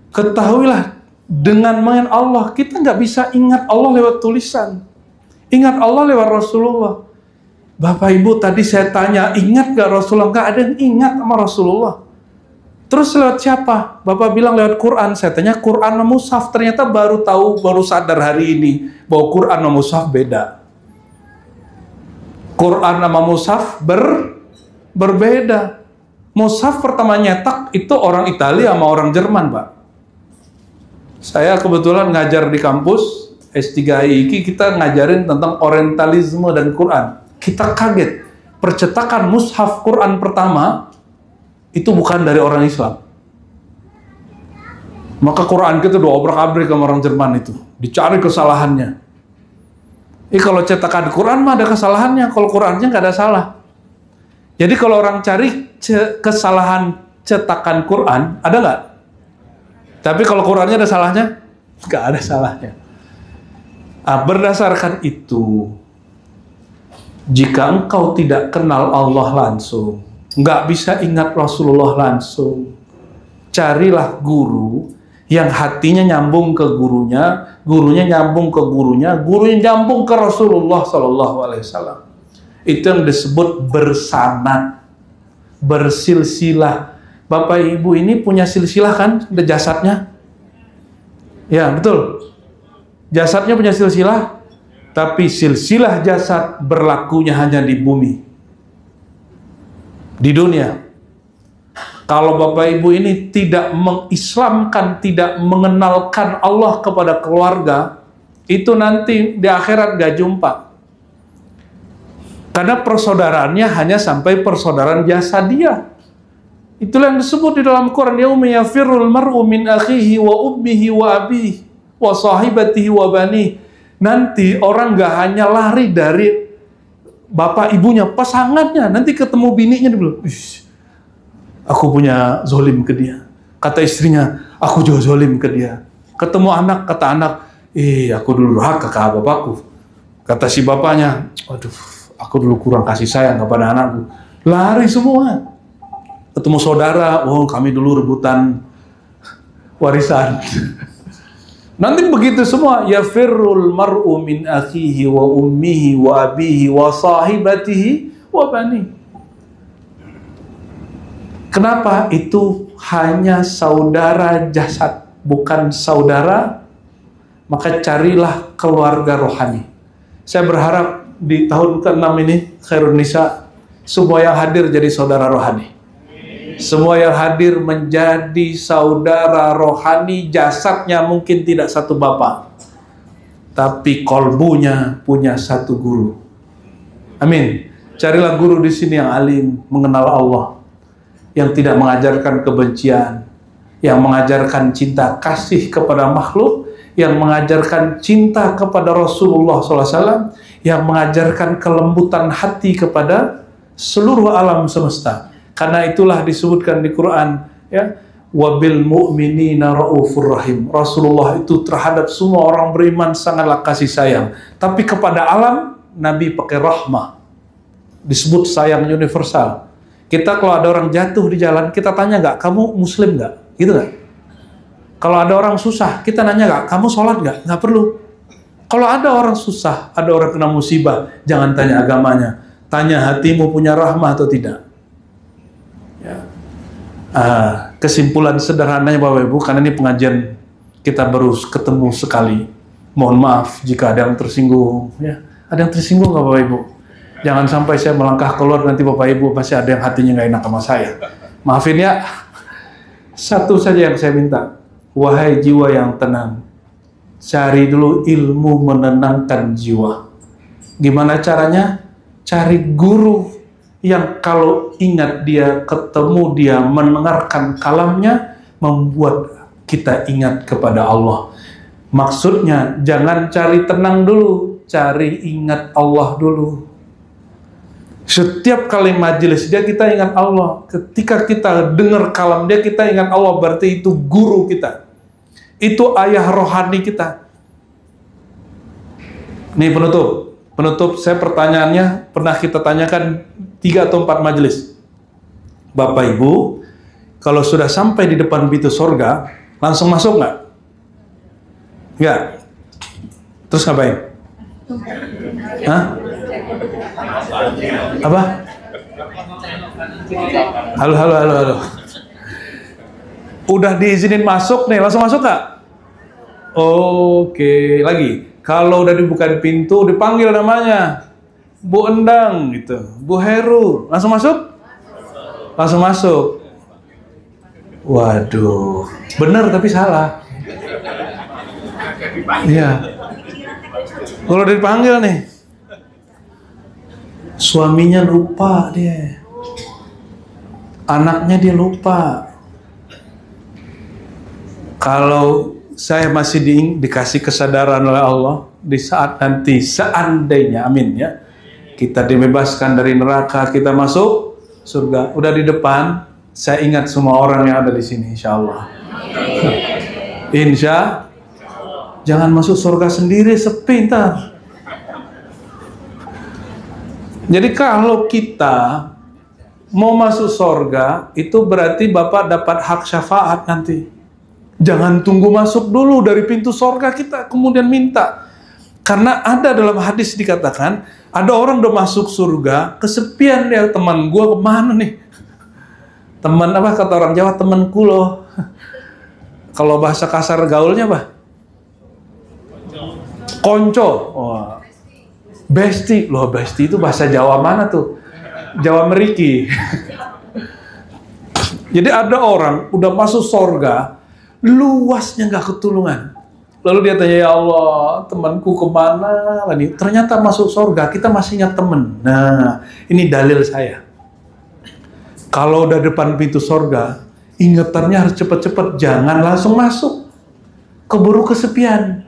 Ketahuilah dengan mengingat Allah, kita nggak bisa ingat Allah lewat tulisan. Ingat Allah lewat Rasulullah. Bapak Ibu tadi saya tanya, ingat gak Rasulullah? Gak ada yang ingat sama Rasulullah. Terus lewat siapa? Bapak bilang lewat Quran. Saya tanya Quran sama mushaf. Ternyata baru tahu, baru sadar hari ini bahwa Quran sama mushaf beda. Quran sama mushaf berbeda. Mushaf pertama nyetak itu orang Italia sama orang Jerman, Pak. Saya kebetulan ngajar di kampus S3 IIKI, kita ngajarin tentang orientalisme dan Quran. Kita kaget, percetakan mushaf Quran pertama itu bukan dari orang Islam. Maka Quran kita diobrak-abrik sama orang Jerman itu, dicari kesalahannya. Kalau cetakan Quran mah ada kesalahannya, kalau Qurannya nggak ada salah. Jadi kalau orang cari kesalahan cetakan Quran, ada nggak? Tapi kalau Qurannya ada salahnya? Nggak ada salahnya. Berdasarkan itu, jika engkau tidak kenal Allah langsung, nggak bisa ingat Rasulullah langsung, carilah guru yang hatinya nyambung ke gurunya, gurunya nyambung ke gurunya, gurunya nyambung ke Rasulullah SAW. Itu yang disebut bersanad, bersilsilah. Bapak Ibu ini punya silsilah kan, ada jasadnya? Ya betul. Jasadnya punya silsilah, tapi silsilah jasad berlakunya hanya di bumi, di dunia. Kalau Bapak Ibu ini tidak mengislamkan, tidak mengenalkan Allah kepada keluarga, itu nanti di akhirat gak jumpa. Karena persaudaraannya hanya sampai persaudaraan jasadiah. Itulah yang disebut di dalam Quran, yauma yafirrul mar'u min akhihi wa ummihi wa abihi wa sahibatihi wa bani. Nanti orang gak hanya lari dari bapak ibunya, pasangannya, nanti ketemu bininya dia bilang, aku punya zolim ke dia. Kata istrinya, aku juga zolim ke dia. Ketemu anak, kata anak, aku dulu durhaka ke bapakku. Kata si bapaknya, aduh, aku dulu kurang kasih sayang kepada anakku. Lari semua. Ketemu saudara, kami dulu rebutan warisan. Nanti begitu semua, yafirrul mar'u min akhihi wa ummihi wa abihi wa sahibatihi wa bani. Kenapa? Itu hanya saudara jasad, bukan saudara. Maka carilah keluarga rohani. Saya berharap di tahun ke-6 ini, Khairun Nisa, semua yang hadir jadi saudara rohani. Semua yang hadir menjadi saudara rohani, jasadnya mungkin tidak satu bapak, tapi kolbunya punya satu guru. Amin. Carilah guru di sini yang alim, mengenal Allah, yang tidak mengajarkan kebencian, yang mengajarkan cinta kasih kepada makhluk, yang mengajarkan cinta kepada Rasulullah SAW, yang mengajarkan kelembutan hati kepada seluruh alam semesta. Karena itulah disebutkan di Quran, ya, wabil mu'minina raufur rahim. Rasulullah itu terhadap semua orang beriman sangatlah kasih sayang. Tapi kepada alam, Nabi pakai rahmah. Disebut sayang universal. Kita kalau ada orang jatuh di jalan, kita tanya nggak, kamu muslim nggak? Gitu nggak? Kalau ada orang susah, kita nanya nggak, kamu sholat nggak? Nggak perlu. Kalau ada orang susah, ada orang kena musibah, jangan tanya agamanya. Tanya hatimu punya rahmah atau tidak. Ya. Kesimpulan sederhananya Bapak Ibu, karena ini pengajian kita baru ketemu sekali, mohon maaf jika ada yang tersinggung, ya. Ada yang tersinggung nggak Bapak Ibu? Jangan sampai saya melangkah keluar, nanti Bapak Ibu pasti ada yang hatinya nggak enak sama saya. Maafin ya. Satu saja yang saya minta, wahai jiwa yang tenang, cari dulu ilmu menenangkan jiwa. Gimana caranya? Cari guru yang kalau ingat dia, ketemu dia, mendengarkan kalamnya, membuat kita ingat kepada Allah. Maksudnya, jangan cari tenang dulu, cari ingat Allah dulu. Setiap kali majelis dia, kita ingat Allah. Ketika kita dengar kalam dia, kita ingat Allah. Berarti itu guru kita, itu ayah rohani kita. Nih penutup saya pertanyaannya pernah kita tanyakan 3 atau 4 majelis. Bapak Ibu, kalau sudah sampai di depan pintu surga, langsung masuk nggak? Nggak. Terus ngapain? Hah? Apa? Halo. Udah diizinin masuk nih, langsung masuk nggak? Oke, lagi. Kalau udah dibuka pintu, dipanggil namanya, Bu Endang gitu, Bu Heru, langsung masuk? Langsung masuk. Waduh, benar tapi salah. Iya. Kalau dipanggil nih, suaminya lupa dia, anaknya dia lupa. Kalau saya masih dikasih kesadaran oleh Allah, di saat nanti seandainya, amin ya, kita dibebaskan dari neraka, kita masuk surga, udah di depan, saya ingat semua orang yang ada di sini, insya Allah. Jangan masuk surga sendiri, sepi ntar. Jadi kalau kita mau masuk surga, itu berarti Bapak dapat hak syafaat nanti. Jangan tunggu masuk dulu dari pintu surga kita, kemudian minta. Karena ada dalam hadis dikatakan, ada orang udah masuk surga, kesepian dia, teman gua kemana nih? Teman apa kata orang Jawa, temanku loh. Kalau bahasa kasar gaulnya apa? Konco. Oh. Besti. Loh, besti itu bahasa Jawa mana tuh? Jawa Meriki. Jadi ada orang udah masuk surga, luasnya nggak ketulungan. Lalu dia tanya, ya Allah, temanku kemana lagi? Ternyata masuk surga, kita masih ingat teman. Nah, ini dalil saya. Kalau udah depan pintu surga, ingatannya harus cepat-cepat, jangan langsung masuk. Keburu kesepian.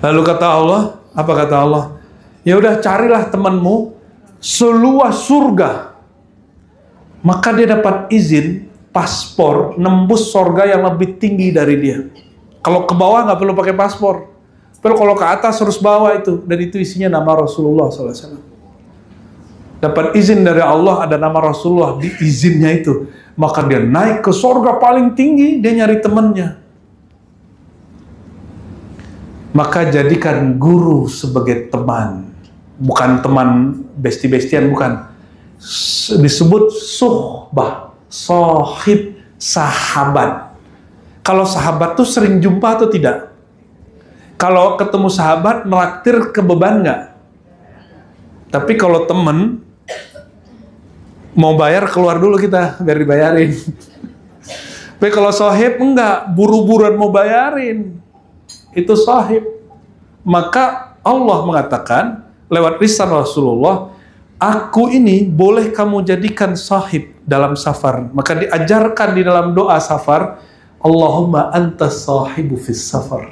Lalu kata Allah, apa kata Allah? Ya udah, carilah temanmu seluas surga. Maka dia dapat izin paspor nembus surga yang lebih tinggi dari dia. Kalau ke bawah nggak perlu pakai paspor. Pero kalau ke atas harus bawa itu. Dan itu isinya nama Rasulullah SAW. Dapat izin dari Allah, ada nama Rasulullah di izinnya itu. Maka dia naik ke surga paling tinggi, dia nyari temannya. Maka jadikan guru sebagai teman. Bukan teman besti-bestian, bukan. Disebut suhbah, sohib, sahabat. Kalau sahabat tuh sering jumpa atau tidak? Kalau ketemu sahabat, melaktir ke beban nggak? Tapi kalau temen, mau bayar keluar dulu kita, biar dibayarin. Tapi kalau sohib, enggak, buru-buruan mau bayarin. Itu sohib. Maka Allah mengatakan, lewat lisan Rasulullah, aku ini boleh kamu jadikan sahib dalam safar. Maka diajarkan di dalam doa safar, Allahumma antas sahibu fis safar.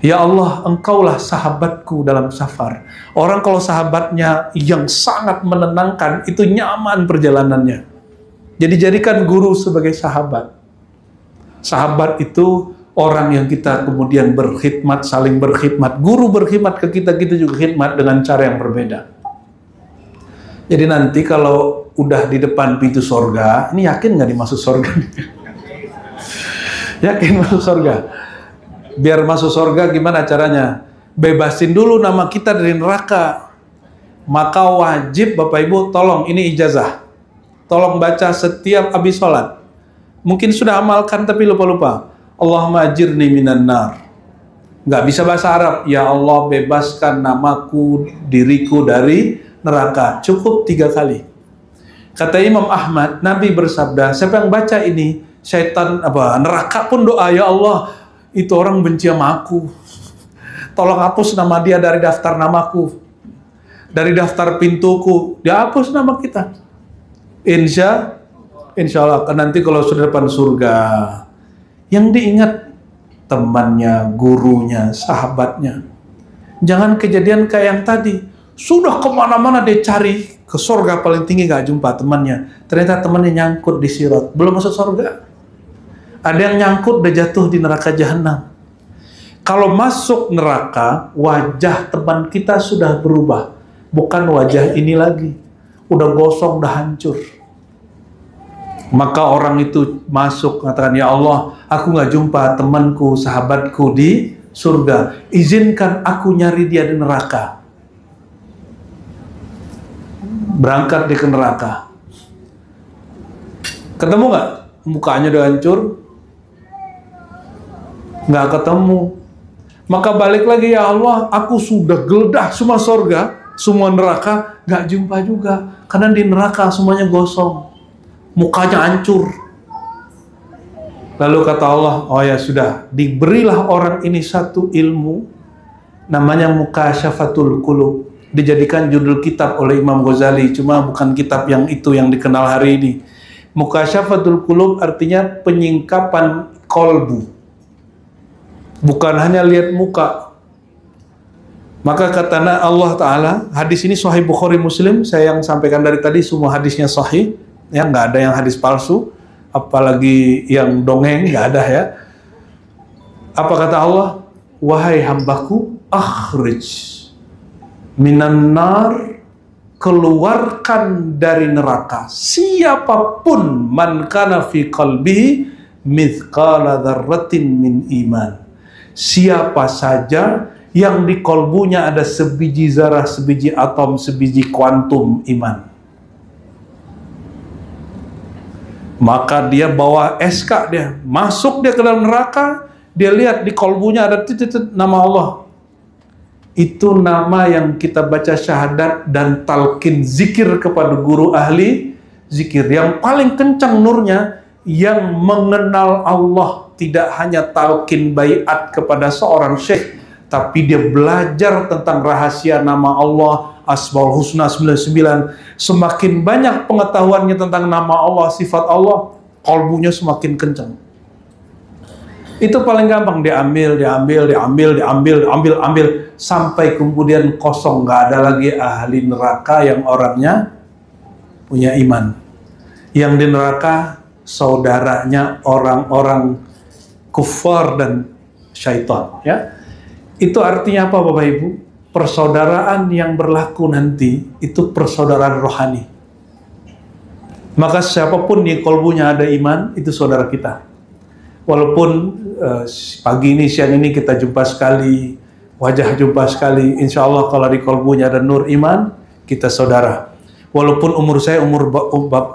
Ya Allah, engkaulah sahabatku dalam safar. Orang kalau sahabatnya yang sangat menenangkan, itu nyaman perjalanannya. Jadi jadikan guru sebagai sahabat. Sahabat itu orang yang kita kemudian berkhidmat, saling berkhidmat. Guru berkhidmat ke kita, kita juga khidmat dengan cara yang berbeda. Jadi nanti kalau udah di depan pintu surga, ini yakin nggak dimasuk surga? Yakin masuk surga? Biar masuk surga gimana caranya? Bebasin dulu nama kita dari neraka. Maka wajib Bapak Ibu, tolong ini ijazah. Tolong baca setiap habis sholat. Mungkin sudah amalkan tapi lupa-lupa. Allahumma ajirni minan nar. Nggak bisa bahasa Arab. Ya Allah, bebaskan namaku, diriku dari neraka. Cukup 3 kali. Kata Imam Ahmad, Nabi bersabda, siapa yang baca ini, syaitan neraka pun doa, ya Allah, itu orang benci sama aku. Tolong hapus nama dia dari daftar namaku, dari daftar pintuku. Dihapus nama kita. Insya Allah nanti kalau sudah depan surga, yang diingat temannya, gurunya, sahabatnya. Jangan kejadian kayak yang tadi. Sudah kemana-mana dia cari, ke surga paling tinggi gak jumpa temannya. Ternyata temannya nyangkut di sirat, belum masuk surga. Ada yang nyangkut udah jatuh di neraka jahanam. Kalau masuk neraka, wajah teman kita sudah berubah. Bukan wajah ini lagi. Udah gosong, udah hancur. Maka orang itu masuk, mengatakan, ya Allah, aku gak jumpa temanku, sahabatku di surga. Izinkan aku nyari dia di neraka. Berangkat dia ke neraka. Ketemu gak? Mukanya udah hancur. Gak ketemu. Maka balik lagi, ya Allah, aku sudah geledah semua surga, semua neraka, gak jumpa juga. Karena di neraka semuanya gosong. Mukanya hancur. Lalu kata Allah, oh ya sudah, diberilah orang ini satu ilmu, namanya Mukasyafatul Qulub. Dijadikan judul kitab oleh Imam Ghazali, cuma bukan kitab yang itu yang dikenal hari ini. Mukasyafatul Qulub artinya penyingkapan kolbu. Bukan hanya lihat muka. Maka kata Allah Ta'ala, hadis ini Sahih Bukhari Muslim, saya yang sampaikan dari tadi, semua hadisnya sahih. Ya, nggak ada yang hadis palsu, apalagi yang dongeng, nggak ada ya. Apa kata Allah? Wahai hambaku, akhrij minan nar, keluarkan dari neraka siapapun man kana fi qalbihi mithqala dzarratin min iman. Siapa saja yang di kolbunya ada sebiji zarah, sebiji atom, sebiji kuantum iman. Maka dia bawa SK, dia masuk dia ke dalam neraka, dia lihat di kolbunya ada titik-titik nama Allah. Itu nama yang kita baca syahadat dan talqin zikir kepada guru ahli zikir. Yang paling kencang nurnya, yang mengenal Allah, tidak hanya talqin baiat kepada seorang syekh, tapi dia belajar tentang rahasia nama Allah, Asmaul Husna 99. Semakin banyak pengetahuannya tentang nama Allah, sifat Allah, kolbunya semakin kencang. Itu paling gampang, diambil sampai kemudian kosong, nggak ada lagi ahli neraka yang orangnya punya iman. Yang di neraka saudaranya orang-orang kufar dan syaitan, ya. Itu artinya apa Bapak Ibu? Persaudaraan yang berlaku nanti itu persaudaraan rohani. Maka siapapun di kolbunya ada iman, itu saudara kita. Walaupun pagi ini, siang ini kita jumpa sekali, wajah jumpa sekali, insya Allah kalau di kolbunya ada nur iman, kita saudara. Walaupun umur saya umur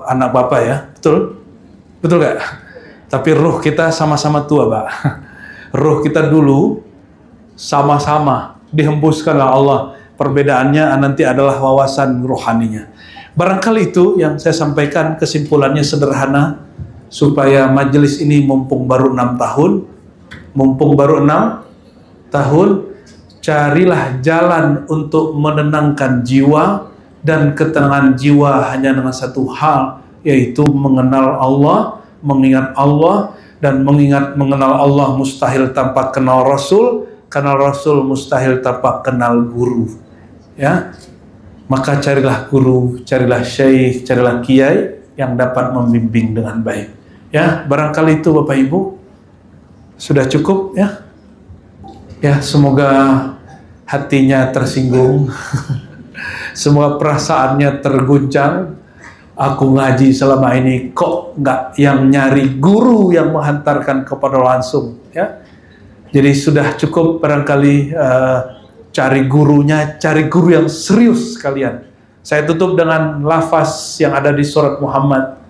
anak bapak ya, betul? Betul gak? Tapi ruh kita sama-sama tua, Pak. Ruh kita dulu sama-sama dihembuskanlah Allah. Perbedaannya nanti adalah wawasan rohaninya. Barangkali itu yang saya sampaikan, kesimpulannya sederhana, supaya majelis ini mumpung baru 6 tahun, carilah jalan untuk menenangkan jiwa, dan ketenangan jiwa hanya dengan satu hal, yaitu mengenal Allah, mengingat Allah, dan mengenal Allah mustahil tanpa kenal Rasul, kenal Rasul mustahil tanpa kenal guru. Ya, maka carilah guru, carilah syekh, carilah kiai yang dapat membimbing dengan baik. Ya, barangkali itu Bapak Ibu sudah cukup ya. Ya, semoga hatinya tersinggung, semoga perasaannya terguncang. Aku ngaji selama ini kok nggak yang nyari guru yang menghantarkan kepada langsung ya. Jadi sudah cukup barangkali cari gurunya, cari guru yang serius sekalian. Saya tutup dengan lafaz yang ada di surat Muhammad.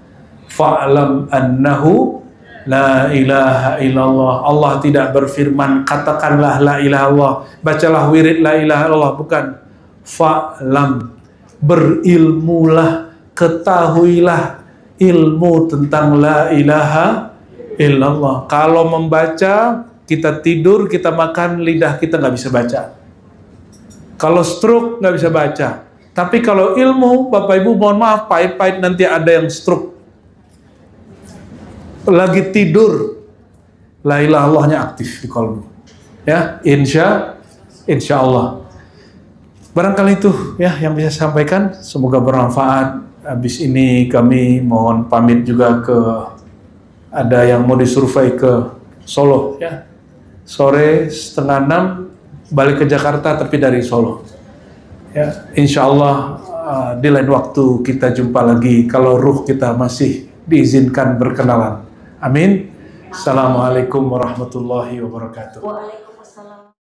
Fa'lam annahu la ilaha illallah. Allah tidak berfirman katakanlah la ilaha illallah, bacalah wirid la ilaha illallah, bukan. Fa'lam, berilmulah, ketahuilah ilmu tentang la ilaha illallah. Kalau membaca, kita tidur, kita makan, lidah kita nggak bisa baca. Kalau stroke nggak bisa baca. Tapi kalau ilmu, Bapak Ibu mohon maaf, pahit-pahit nanti ada yang stroke. Lagi tidur, la ilaha illallahnya aktif di kalbu. Ya, insya Allah. Barangkali itu ya yang bisa saya sampaikan, semoga bermanfaat. Habis ini kami mohon pamit juga ke, ada yang mau disurvei ke Solo ya. Sore 5:30 balik ke Jakarta tapi dari Solo. Ya, insya Allah di lain waktu kita jumpa lagi kalau ruh kita masih diizinkan berkenalan. Amin. Assalamualaikum warahmatullahi wabarakatuh.